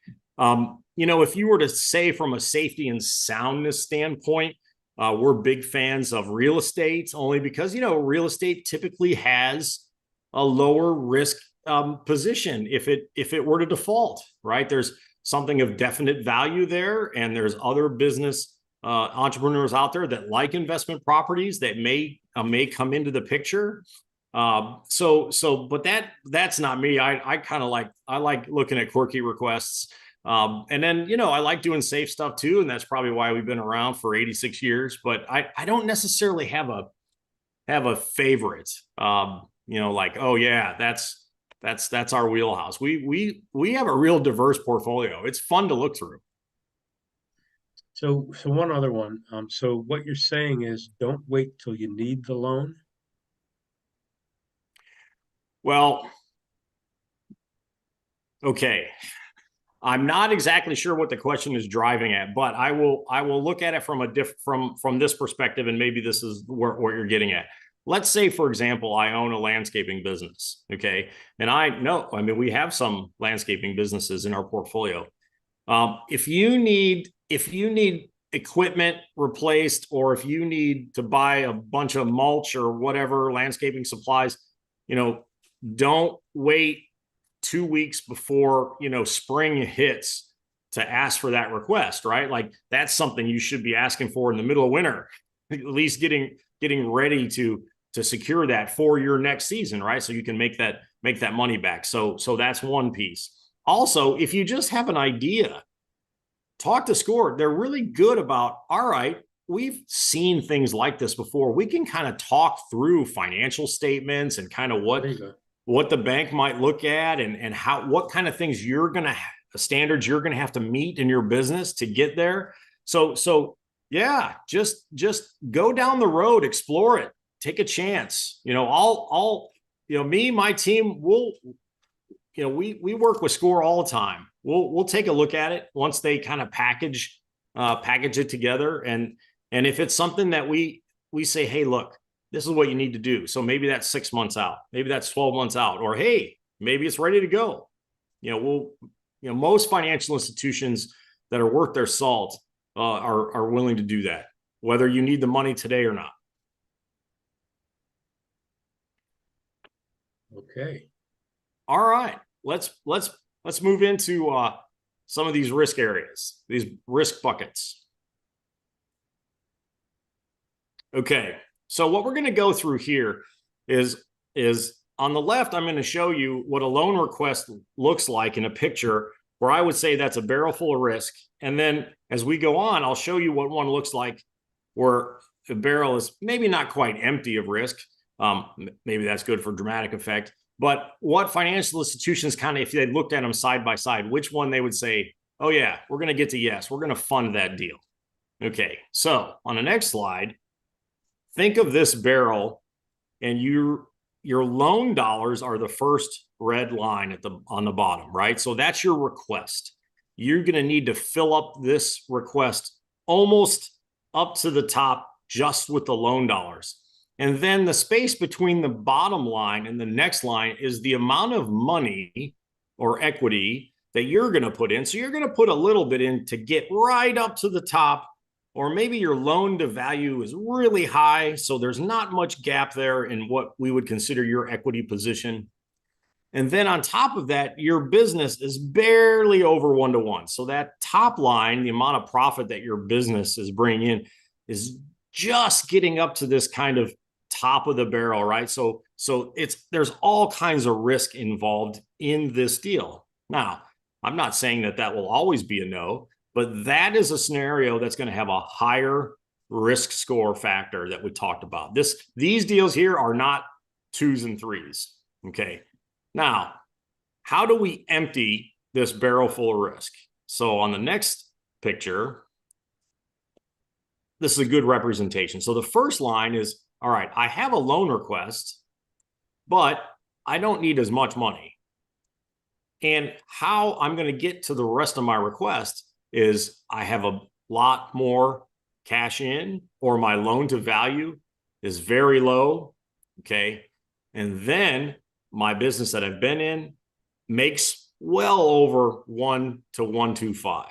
If you were to say from a safety and soundness standpoint, we're big fans of real estate, only because, real estate typically has a lower risk position if it were to default, right? There's something of definite value there, and there's other business entrepreneurs out there that like investment properties that may come into the picture. But that's not me. I kind of like looking at quirky requests. And then, I like doing safe stuff too. And that's probably why we've been around for 86 years, but I don't necessarily have a favorite, like, oh yeah, that's our wheelhouse. We have a real diverse portfolio. It's fun to look through. So one other one. So what you're saying is don't wait till you need the loan. Well, okay. I'm not exactly sure what the question is driving at, but I will look at it from from this perspective, and maybe this is where you're getting at. Let's say, for example, I own a landscaping business, okay, and I mean, we have some landscaping businesses in our portfolio. If you need equipment replaced, or if you need to buy a bunch of mulch or whatever landscaping supplies, you know, don't wait 2 weeks before spring hits to ask for that request, right? Like that's something you should be asking for in the middle of winter, at least getting ready to secure that for your next season, right? So you can make that money back. So that's one piece. Also, if you just have an idea, talk to SCORE. They're really good about, all right, we've seen things like this before. We can kind of talk through financial statements and kind of what the bank might look at, and what kind of things standards you're gonna have to meet in your business to get there. So yeah, just go down the road, explore it, take a chance. I'll me, my team, we work with SCORE all the time. We'll take a look at it once they kind of package it together, and if it's something that we say, hey, look, this is what you need to do. So maybe that's 6 months out, maybe that's 12 months out, or hey, maybe it's ready to go. Most financial institutions that are worth their salt are willing to do that, whether you need the money today or not. Okay. All right, let's move into some of these risk areas, these risk buckets. Okay, so what we're going to go through here is on the left, I'm going to show you what a loan request looks like in a picture, where I would say that's a barrel full of risk. And then as we go on, I'll show you what one looks like where the barrel is maybe not quite empty of risk. Maybe that's good for dramatic effect. But what financial institutions kind of, if they looked at them side by side, which one they would say, oh yeah, we're going to get to yes, we're going to fund that deal. Okay, so on the next slide, think of this barrel, and your loan dollars are the first red line on the bottom, right? So that's your request. You're going to need to fill up this request almost up to the top just with the loan dollars. And then the space between the bottom line and the next line is the amount of money or equity that you're going to put in. So you're going to put a little bit in to get right up to the top, or maybe your loan to value is really high, so there's not much gap there in what we would consider your equity position. And then on top of that, your business is barely over 1-to-1. So that top line, the amount of profit that your business is bringing in, is just getting up to this kind of top of the barrel, right? So there's all kinds of risk involved in this deal. Now, I'm not saying that will always be a no, but that is a scenario that's going to have a higher risk score factor that we talked about. These deals here are not 2s and 3s. Okay. Now, how do we empty this barrel full of risk? So on the next picture, this is a good representation. So the first line is, all right, I have a loan request, but I don't need as much money. And how I'm going to get to the rest of my request is I have a lot more cash in, or my loan to value is very low. Okay. And then my business that I've been in makes well over 1 to 1.25.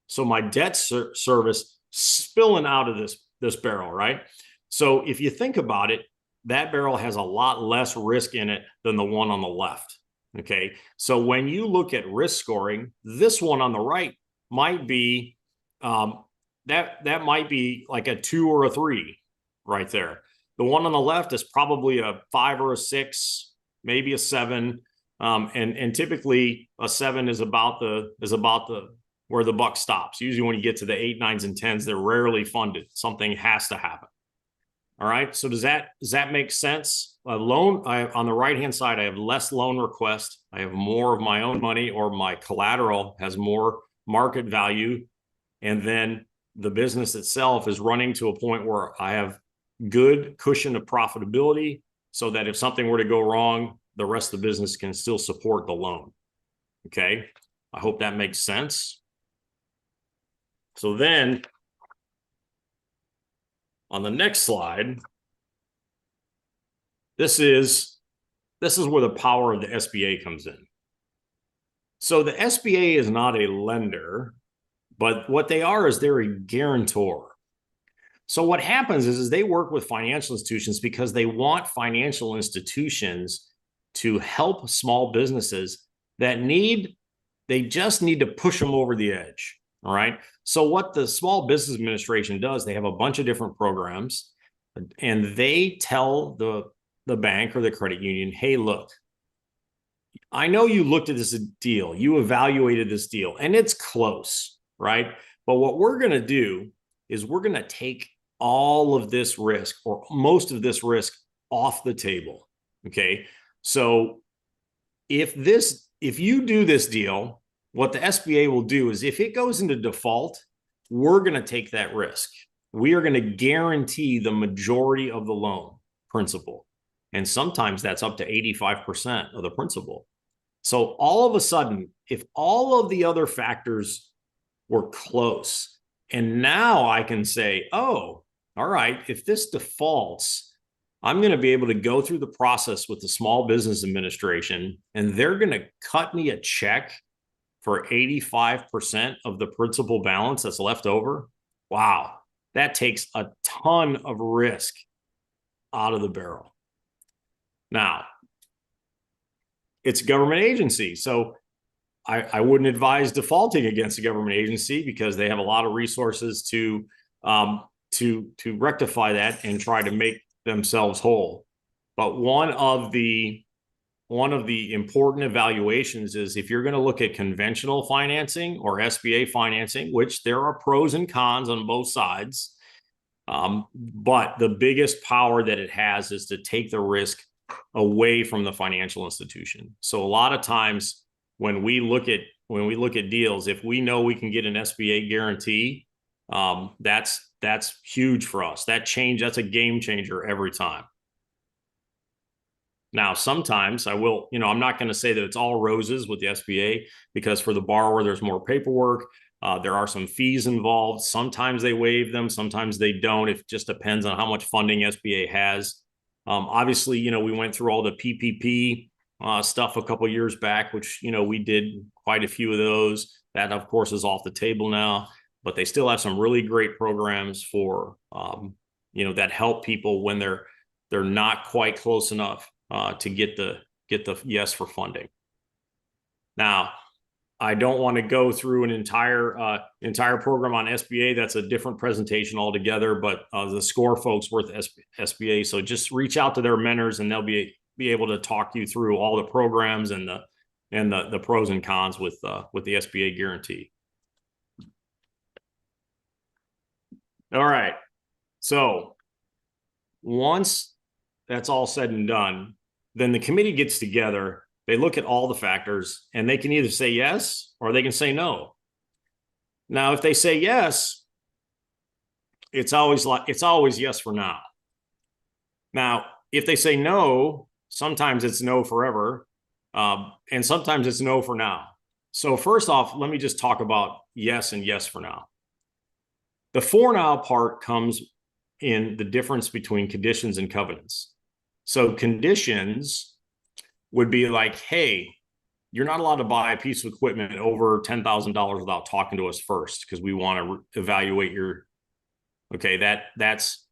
So my debt service spilling out of this barrel, right? So if you think about it, that barrel has a lot less risk in it than the one on the left. Okay. So when you look at risk scoring, this one on the right might be that might be like a 2 or a 3 right there. The one on the left is probably a 5 or a 6, maybe a 7. And typically a 7 is about the where the buck stops. Usually when you get to the 8, 9s, and 10s, they're rarely funded. Something has to happen. All right. So does that make sense? On the right-hand side, I have less loan request. I have more of my own money, or my collateral has more market value. And then the business itself is running to a point where I have good cushion of profitability so that if something were to go wrong, the rest of the business can still support the loan. Okay. I hope that makes sense. So then on the next slide, this is where the power of the SBA comes in. So the SBA is not a lender, but what they are is they're a guarantor. So what happens is they work with financial institutions because they want financial institutions to help small businesses that they just need to push them over the edge. All right. So what the Small Business Administration does, they have a bunch of different programs, and they tell the bank or the credit union, hey, look, I know you looked at this deal, you evaluated this deal, and it's close, right? But what we're going to do is we're going to take all of this risk or most of this risk off the table. Okay. So if you do this deal, what the SBA will do is if it goes into default, we're going to take that risk. We are going to guarantee the majority of the loan principal. And sometimes that's up to 85% of the principal. So all of a sudden, if all of the other factors were close, and now I can say, oh, all right, if this defaults, I'm going to be able to go through the process with the Small Business Administration, and they're going to cut me a check for 85% of the principal balance that's left over. Wow, that takes a ton of risk out of the barrel. Now, it's a government agency, so I wouldn't advise defaulting against a government agency because they have a lot of resources to rectify that and try to make themselves whole. But one of the important evaluations is if you're going to look at conventional financing or SBA financing, which there are pros and cons on both sides. But the biggest power that it has is to take the risk away from the financial institution. So a lot of times when we look at deals, if we know we can get an SBA guarantee, that's huge for us. That's a game changer every time. Now, sometimes I'm not going to say that it's all roses with the SBA because for the borrower, there's more paperwork. There are some fees involved. Sometimes they waive them. Sometimes they don't. It just depends on how much funding SBA has. Obviously, we went through all the PPP stuff a couple of years back, which, we did quite a few of those. That, of course, is off the table now, but they still have some really great programs for, that help people when they're not quite close enough to get the yes for funding. Now, I don't want to go through an entire program on SBA. That's a different presentation altogether, but the SCORE folks work SBA. So just reach out to their mentors and they'll be able to talk you through all the programs and the pros and cons with the SBA guarantee. All right. So once that's all said and done, then the committee gets together. They look at all the factors and they can either say yes or they can say no. Now, if they say yes, it's always yes for now. Now, if they say no, sometimes it's no forever, and sometimes it's no for now. So first off, let me just talk about yes and yes for now. The for now part comes in the difference between conditions and covenants. So conditions would be like, hey, you're not allowed to buy a piece of equipment over $10,000 without talking to us first because we want to evaluate your. Okay, that's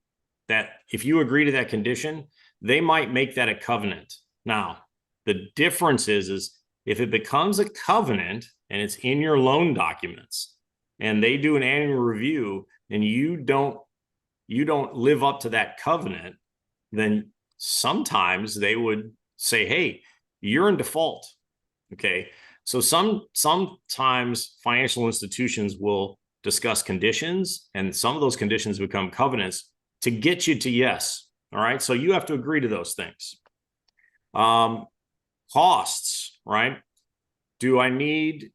if you agree to that condition, they might make that a covenant. Now, the difference is if it becomes a covenant and it's in your loan documents and they do an annual review and you don't live up to that covenant, then sometimes they would say, hey, you're in default. Okay. So sometimes financial institutions will discuss conditions, and some of those conditions become covenants to get you to yes. All right. So you have to agree to those things. Costs, right? Do I need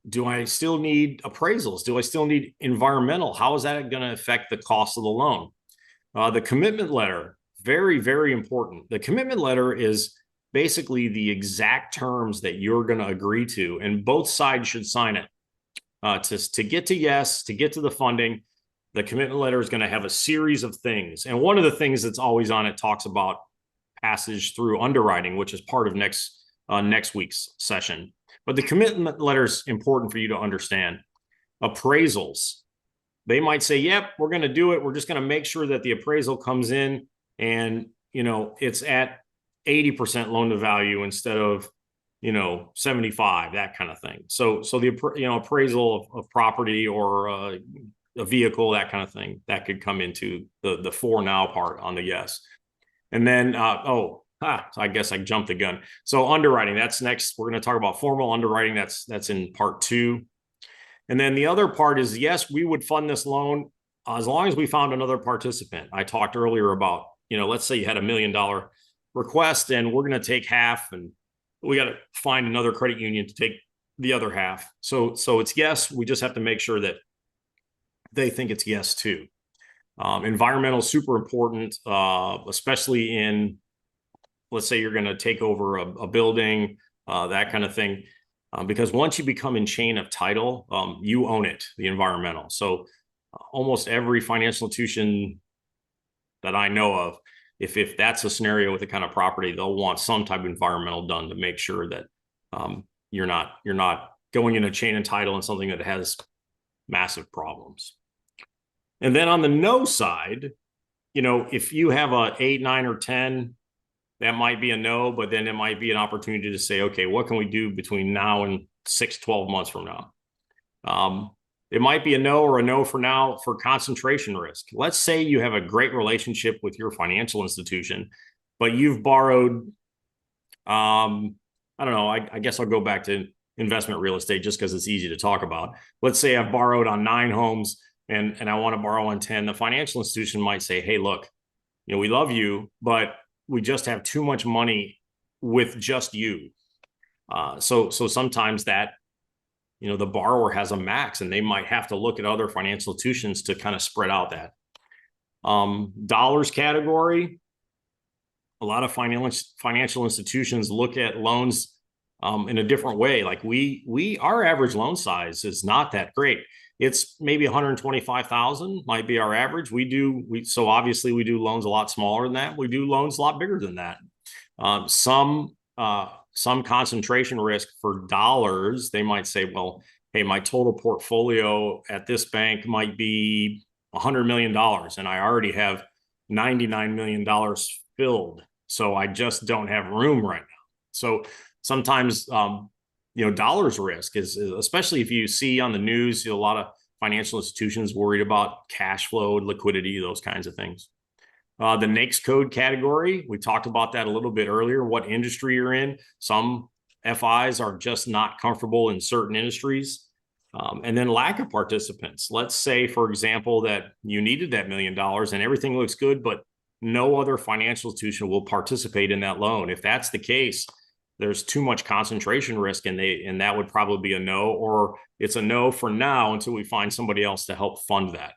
do I still need appraisals? Do I still need environmental? How is that going to affect the cost of the loan? The commitment letter, very, very important. The commitment letter is basically the exact terms that you're going to agree to, and both sides should sign it. To get to yes, to get to the funding, the commitment letter is going to have a series of things. And one of the things that's always on it talks about passage through underwriting, which is part of next week's session. But the commitment letter is important for you to understand. Appraisals, they might say, yep, we're going to do it. We're just going to make sure that the appraisal comes in and, it's at 80% loan to value instead of, 75, that kind of thing. So the, appraisal of property or a vehicle, that kind of thing, that could come into the for now part on the yes. And then, I guess I jumped the gun. So underwriting, that's next. We're going to talk about formal underwriting. That's in part 2. And then the other part is, yes, we would fund this loan as long as we found another participant. I talked earlier about, let's say you had $1 million request and we're going to take half, and we got to find another credit union to take the other half. So it's yes, we just have to make sure that they think it's yes too. Environmental, super important, especially in, let's say you're going to take over a building, that kind of thing. Because once you become in chain of title, you own it, the environmental. So almost every financial institution that I know of, if that's a scenario with the kind of property, they'll want some type of environmental done to make sure that you're not going in a chain of title in something that has massive problems. And then on the no side, if you have a 8, 9, or 10, that might be a no, but then it might be an opportunity to say, okay, what can we do between now and 6, 12 months from now? It might be a no or a no for now for concentration risk. Let's say you have a great relationship with your financial institution, but you've borrowed, I don't know, I guess I'll go back to investment real estate just because it's easy to talk about. Let's say I've borrowed on 9 homes and I want to borrow on 10. The financial institution might say, hey, look, we love you, but we just have too much money with just you. So sometimes that, the borrower has a max and they might have to look at other financial institutions to kind of spread out that. Dollars category, a lot of financial institutions look at loans in a different way. Like our average loan size is not that great. It's maybe 125,000 might be our average. So obviously we do loans a lot smaller than that. We do loans a lot bigger than that. Some concentration risk for dollars, they might say, well, hey, my total portfolio at this bank might be $100 million and I already have $99 million filled. So I just don't have room right now. So sometimes, dollars risk is, especially if you see on the news, a lot of financial institutions worried about cash flow, liquidity, those kinds of things. The NAICS code category, we talked about that a little bit earlier, what industry you're in. Some FIs are just not comfortable in certain industries. And then lack of participants. Let's say, for example, that you needed that $1 million and everything looks good, but no other financial institution will participate in that loan. If that's the case, there's too much concentration risk and that would probably be a no, or it's a no for now until we find somebody else to help fund that.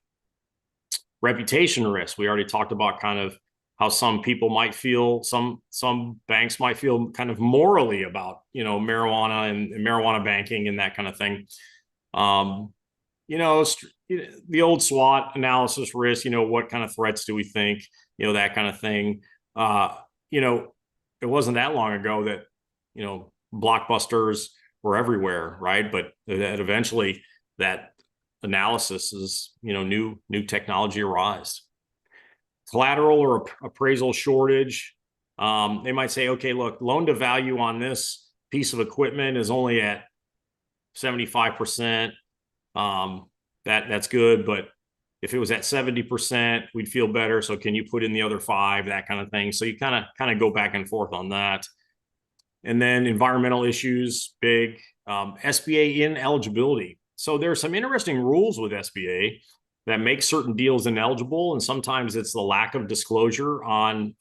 Reputation risk. We already talked about kind of how some people might feel, some banks might feel kind of morally about, marijuana and marijuana banking and that kind of thing. The old SWOT analysis risk, what kind of threats do we think, that kind of thing. It wasn't that long ago that, blockbusters were everywhere, right? But that eventually that analysis is, new technology arise. Collateral or appraisal shortage. They might say, okay, look, loan to value on this piece of equipment is only at 75%. That's good, but if it was at 70%, we'd feel better. So can you put in the other 5, that kind of thing. So you kind of go back and forth on that. And then environmental issues, big. SBA ineligibility. So there's some interesting rules with SBA that make certain deals ineligible. And sometimes it's the lack of disclosure on,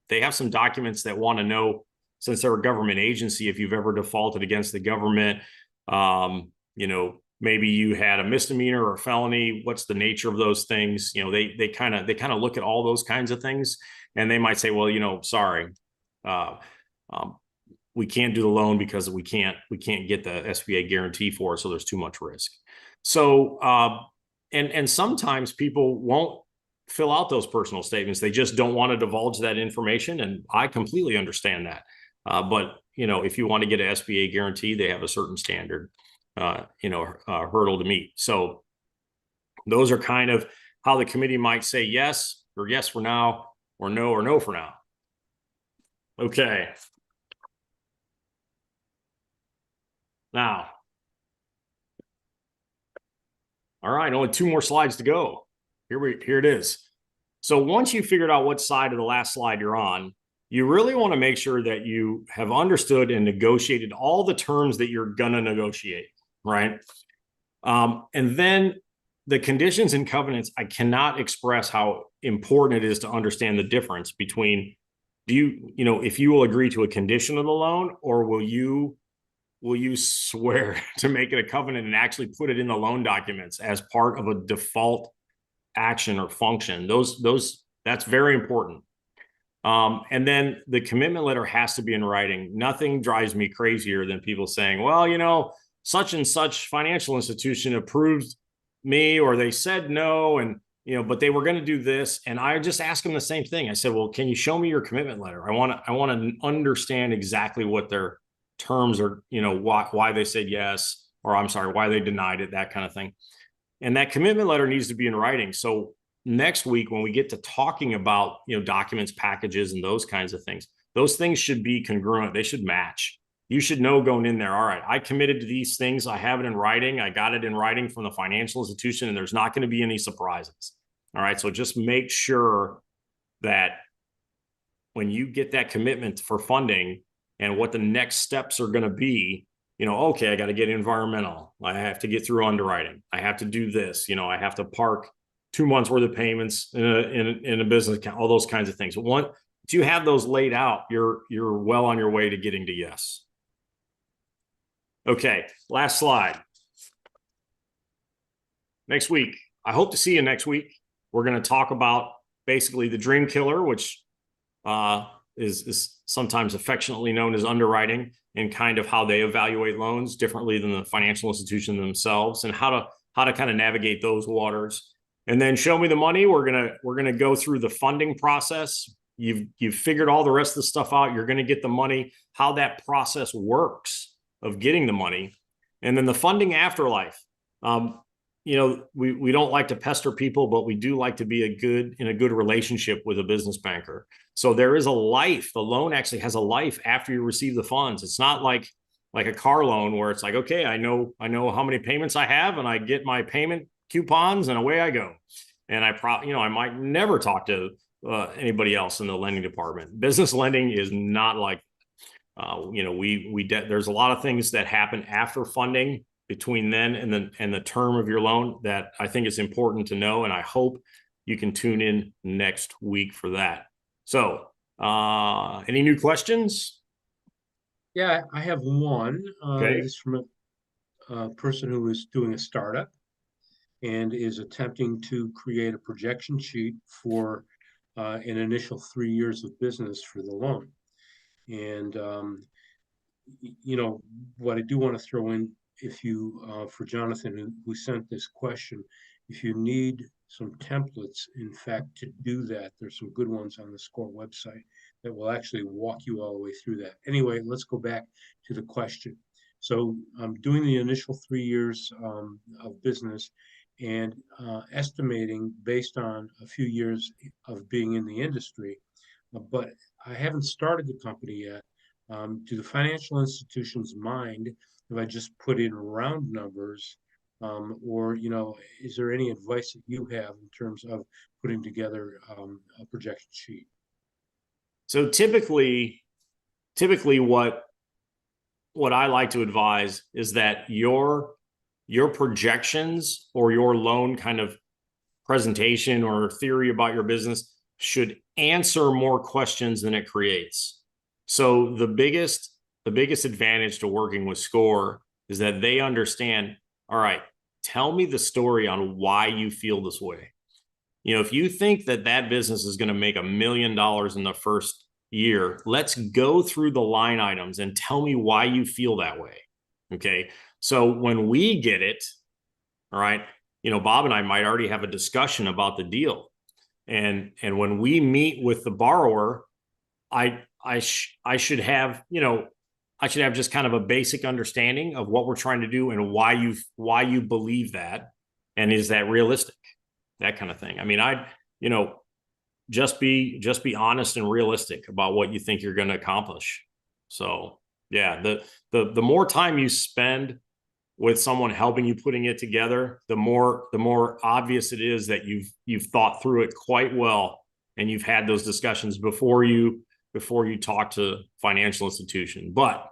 they have some documents that want to know, since they're a government agency, if you've ever defaulted against the government, maybe you had a misdemeanor or a felony. What's the nature of those things? They kind of look at all those kinds of things, and they might say, well, sorry, uh, we can't do the loan because we can't get the SBA guarantee for it, so there's too much risk. So and sometimes people won't fill out those personal statements. They just don't want to divulge that information, and I completely understand that. But if you want to get an SBA guarantee, they have a certain standard hurdle to meet. So those are kind of how the committee might say yes for now, or no for now. Okay. Now, all right, only 2 more slides to go. Here it is. So once you figured out what side of the last slide you're on, you really want to make sure that you have understood and negotiated all the terms that you're going to negotiate, right? And then the conditions and covenants, I cannot express how important it is to understand the difference between, if you will agree to a condition of the loan, or will you swear to make it a covenant and actually put it in the loan documents as part of a default action or function? That's very important. And then the commitment letter has to be in writing. Nothing drives me crazier than people saying, well, such and such financial institution approved me, or they said no, and but they were going to do this. And I just asked them the same thing. I said, well, can you show me your commitment letter? I want to understand exactly what their terms are, why they said yes, or I'm sorry, why they denied it, that kind of thing. And that commitment letter needs to be in writing. So next week, when we get to talking about, documents, packages, and those kinds of things, those things should be congruent. They should match. You should know going in there, all right, I committed to these things. I have it in writing. I got it in writing from the financial institution, and there's not going to be any surprises. All right. So just make sure that when you get that commitment for funding and what the next steps are going to be, okay, I got to get environmental. I have to get through underwriting. I have to do this. I have to park 2 months worth of payments in a business account, all those kinds of things. Once you have those laid out, you're well on your way to getting to yes. Okay, last slide. Next week, I hope to see you next week. We're going to talk about basically the dream killer, which is sometimes affectionately known as underwriting, and kind of how they evaluate loans differently than the financial institution themselves, and how to kind of navigate those waters. And then show me the money. We're gonna go through the funding process. You've figured all the rest of the stuff out. You're going to get the money, how that process works of getting the money, and then the funding afterlife. We don't like to pester people, but we do like to be in a good relationship with a business banker. So there is a life. The loan actually has a life after you receive the funds. It's not like a car loan where it's like, okay, I know how many payments I have, and I get my payment coupons, and away I go. And I might never talk to anybody else in the lending department. Business lending is not like, there's a lot of things that happen after funding between then and the term of your loan that I think is important to know. And I hope you can tune in next week for that. So, any new questions? Yeah, I have one. Okay. It's from a person who is doing a startup and is attempting to create a projection sheet for an initial 3 years of business for the loan. And what I do want to throw in, if you for Jonathan, who sent this question, if you need some templates, in fact, to do that, there's some good ones on the SCORE website that will actually walk you all the way through that. Anyway, let's go back to the question. So I'm doing the initial 3 years of business, and estimating based on a few years of being in the industry, but I haven't started the company yet. To the financial institution's mind, if I just put in round numbers, or is there any advice that you have in terms of putting together a projection sheet? So typically what I like to advise is that your projections or your loan kind of presentation or theory about your business should answer more questions than it creates. So the biggest advantage to working with SCORE is that they understand all right, tell me the story on why you feel this way. If you think that that business is going to make $1 million in the first year, let's go through the line items and tell me why you feel that way. Okay. So when we get it, all right, Bob and I might already have a discussion about the deal. And when we meet with the borrower, I should have, I should have just kind of a basic understanding of what we're trying to do and why you believe that, and is that realistic, that kind of thing. I mean, you know, just be honest and realistic about what you think you're going to accomplish. So yeah, the more time you spend with someone helping you putting it together, the more obvious it is that you've thought through it quite well, and you've had those discussions before you talk to financial institution. But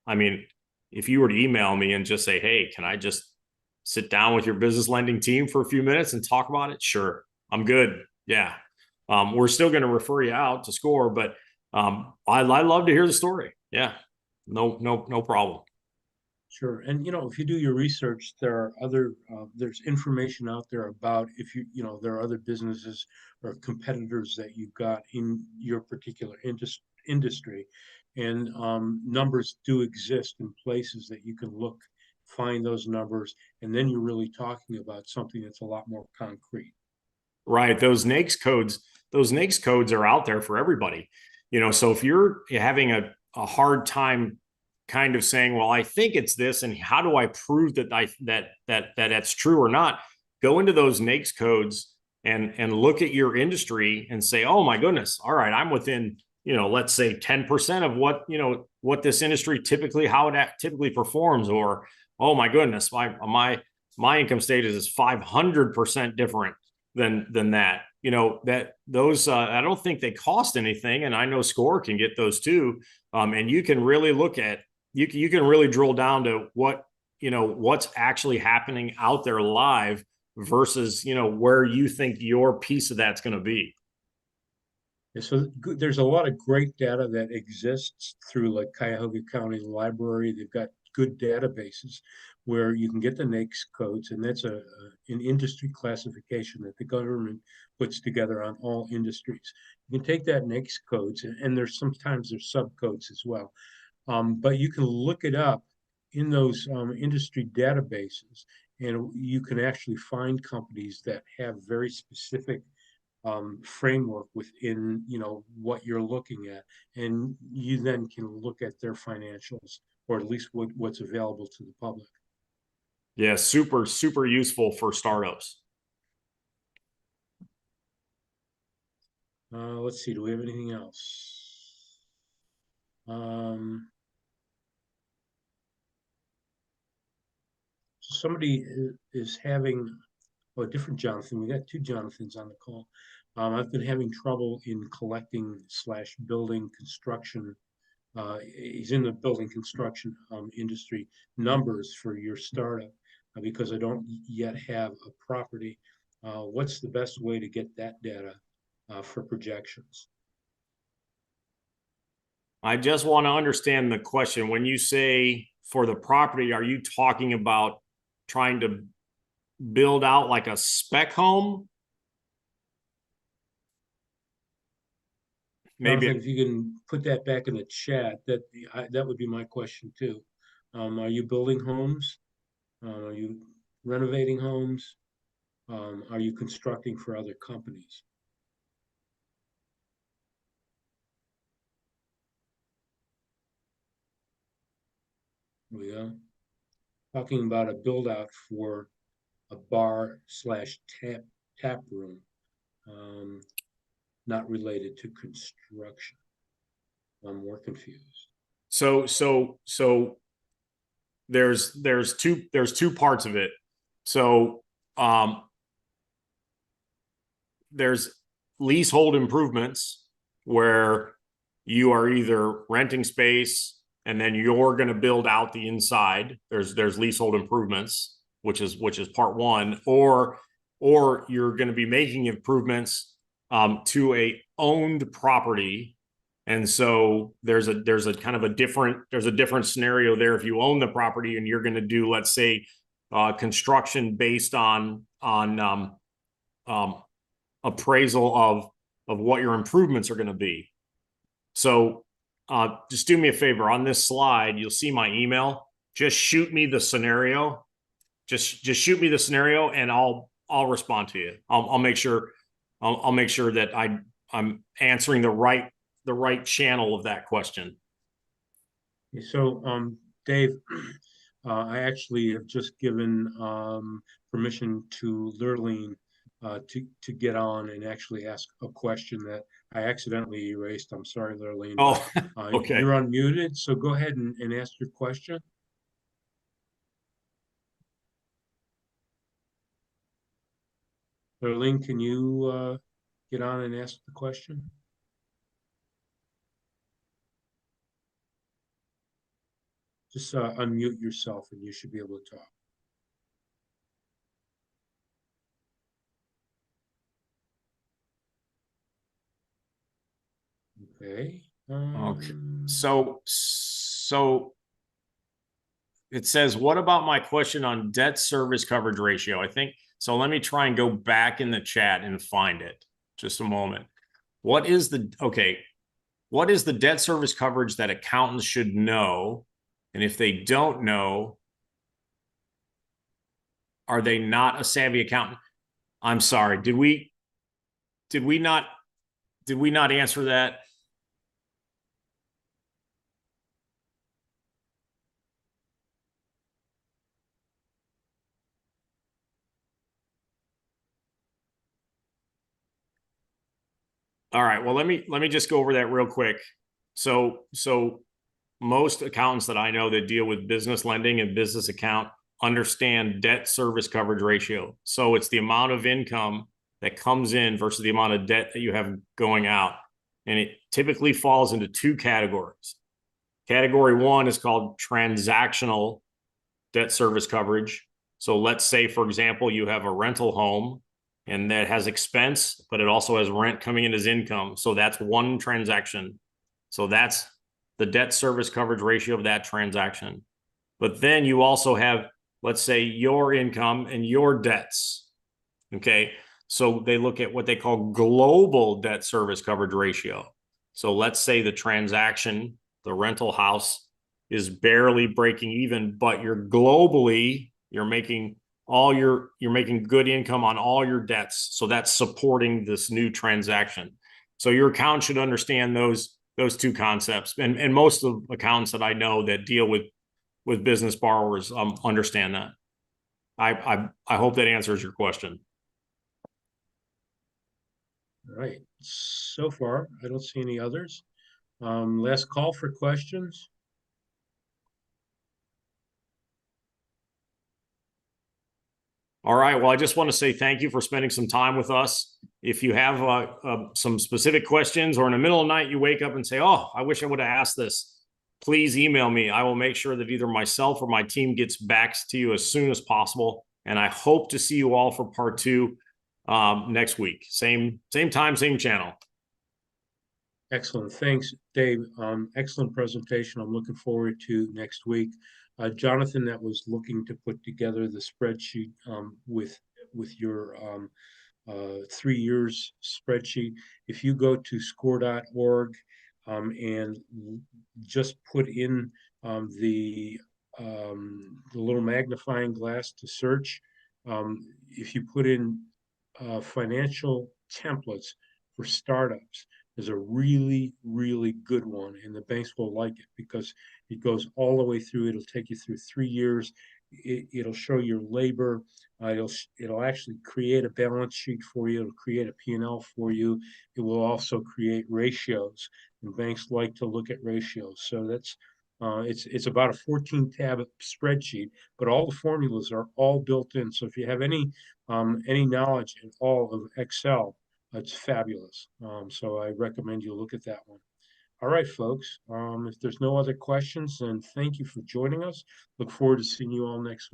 I mean, if you were to email me and just say, hey, can I just sit down with your business lending team for a few minutes and talk about it? Sure, I'm good. Yeah. We're still going to refer you out to SCORE, but I love to hear the story. Yeah, no problem. Sure. And, if you do your research, there are there's information out there about if there are other businesses or competitors that you've got in your particular industry. And numbers do exist in places that you can look, find those numbers, and then you're really talking about something that's a lot more concrete. Right. Those NAICS codes are out there for everybody. So if you're having a hard time kind of saying, well, I think it's this, and how do I prove that's true or not? Go into those NAICS codes and look at your industry and say, oh my goodness, all right, I'm within, let's say 10% of what this industry typically, how it typically performs, or oh my goodness, my income status is 500% different than that. That those I don't think they cost anything, and I know SCORE can get those too. And you can really look at you can really drill down to what's actually happening out there live versus where you think your piece of that's going to be. Yeah, so there's a lot of great data that exists through like Cuyahoga County Library. They've got good databases where you can get the NAICS codes, and that's an industry classification that the government puts together on all industries. You can take that NAICS codes, and there's sometimes there's subcodes as well, but you can look it up in those industry databases, and you can actually find companies that have very specific framework within what you're looking at, and you then can look at their financials, or at least what's available to the public. Yeah, super useful for startups. Let's see, do we have anything else? Somebody is having a different Jonathan. We got two Jonathans on the call. I've been having trouble in collecting slash building construction. He's in the building construction industry, numbers for your startup, because I don't yet have a property. What's the best way to get that data for projections? I just want to understand the question. When you say for the property, are you talking about trying to build out like a spec home? Maybe if you can put that back in the chat, that would be my question too. Are you building homes? Are you renovating homes? Are you constructing for other companies? Here we go. Talking about a build out for a bar slash tap room, not related to construction. I'm more confused. So there's two parts of it. So there's leasehold improvements where you are either renting space and then you're going to build out the inside. There's leasehold improvements, which is part one, or you're going to be making improvements to a owned property. And so there's a kind of a different scenario there. If you own the property and you're going to do, let's say, construction based on appraisal of what your improvements are going to be. So just do me a favor. On this slide, you'll see my email. Just shoot me the scenario. Just shoot me the scenario, and I'll respond to you. I'll make sure I'll make sure that I'm answering the right channel of that question. So, Dave, I actually have just given permission to Lurleen to get on and actually ask a question that I accidentally erased. I'm sorry, Lurleen, Oh, but okay. you're unmuted, so go ahead and ask your question. Lurleen, can you get on and ask the question? Just unmute yourself and you should be able to talk. Okay. Okay. So it says, what about my question on debt service coverage ratio? I think so. Let me try and go back in the chat and find it. Just a moment. What is the debt service coverage that accountants should know? And if they don't know, are they not a savvy accountant? I'm sorry. Did we not answer that? All right. Well, let me just go over that real quick. So most accountants that I know that deal with business lending and business account understand debt service coverage ratio. So it's the amount of income that comes in versus the amount of debt that you have going out. And it typically falls into two categories. Category one is called transactional debt service coverage. So let's say, for example, you have a rental home and that has expense, but it also has rent coming in as income. So that's one transaction. So that's the debt service coverage ratio of that transaction. But then you also have, let's say, your income and your debts. Okay. So they look at what they call global debt service coverage ratio. So let's say the transaction, the rental house, is barely breaking even, but you're making good income on all your debts. So that's supporting this new transaction. So your account should understand those two concepts. And most of the accountants that I know that deal with business borrowers understand that. I hope that answers your question. All right. So far, I don't see any others. Last call for questions. All right. Well, I just want to say thank you for spending some time with us. If you have some specific questions, or in the middle of the night you wake up and say, "Oh, I wish I would have asked this," please email me. I will make sure that either myself or my team gets back to you as soon as possible. And I hope to see you all for part 2 next week. Same time, same channel. Excellent. Thanks, Dave. Excellent presentation. I'm looking forward to next week. Jonathan, that was looking to put together the spreadsheet with your 3 years spreadsheet. If you go to score.org and just put in the little magnifying glass to search, if you put in financial templates for startups, is a really, really good one, and the banks will like it because it goes all the way through. It'll take you through 3 years. It'll show your labor. It'll actually create a balance sheet for you. It'll create a P&L for you. It will also create ratios, and banks like to look at ratios. So that's it's about a 14 tab spreadsheet, but all the formulas are all built in. So if you have any knowledge at all of Excel, it's fabulous. So I recommend you look at that one. All right, folks. If there's no other questions, then thank you for joining us. Look forward to seeing you all next week.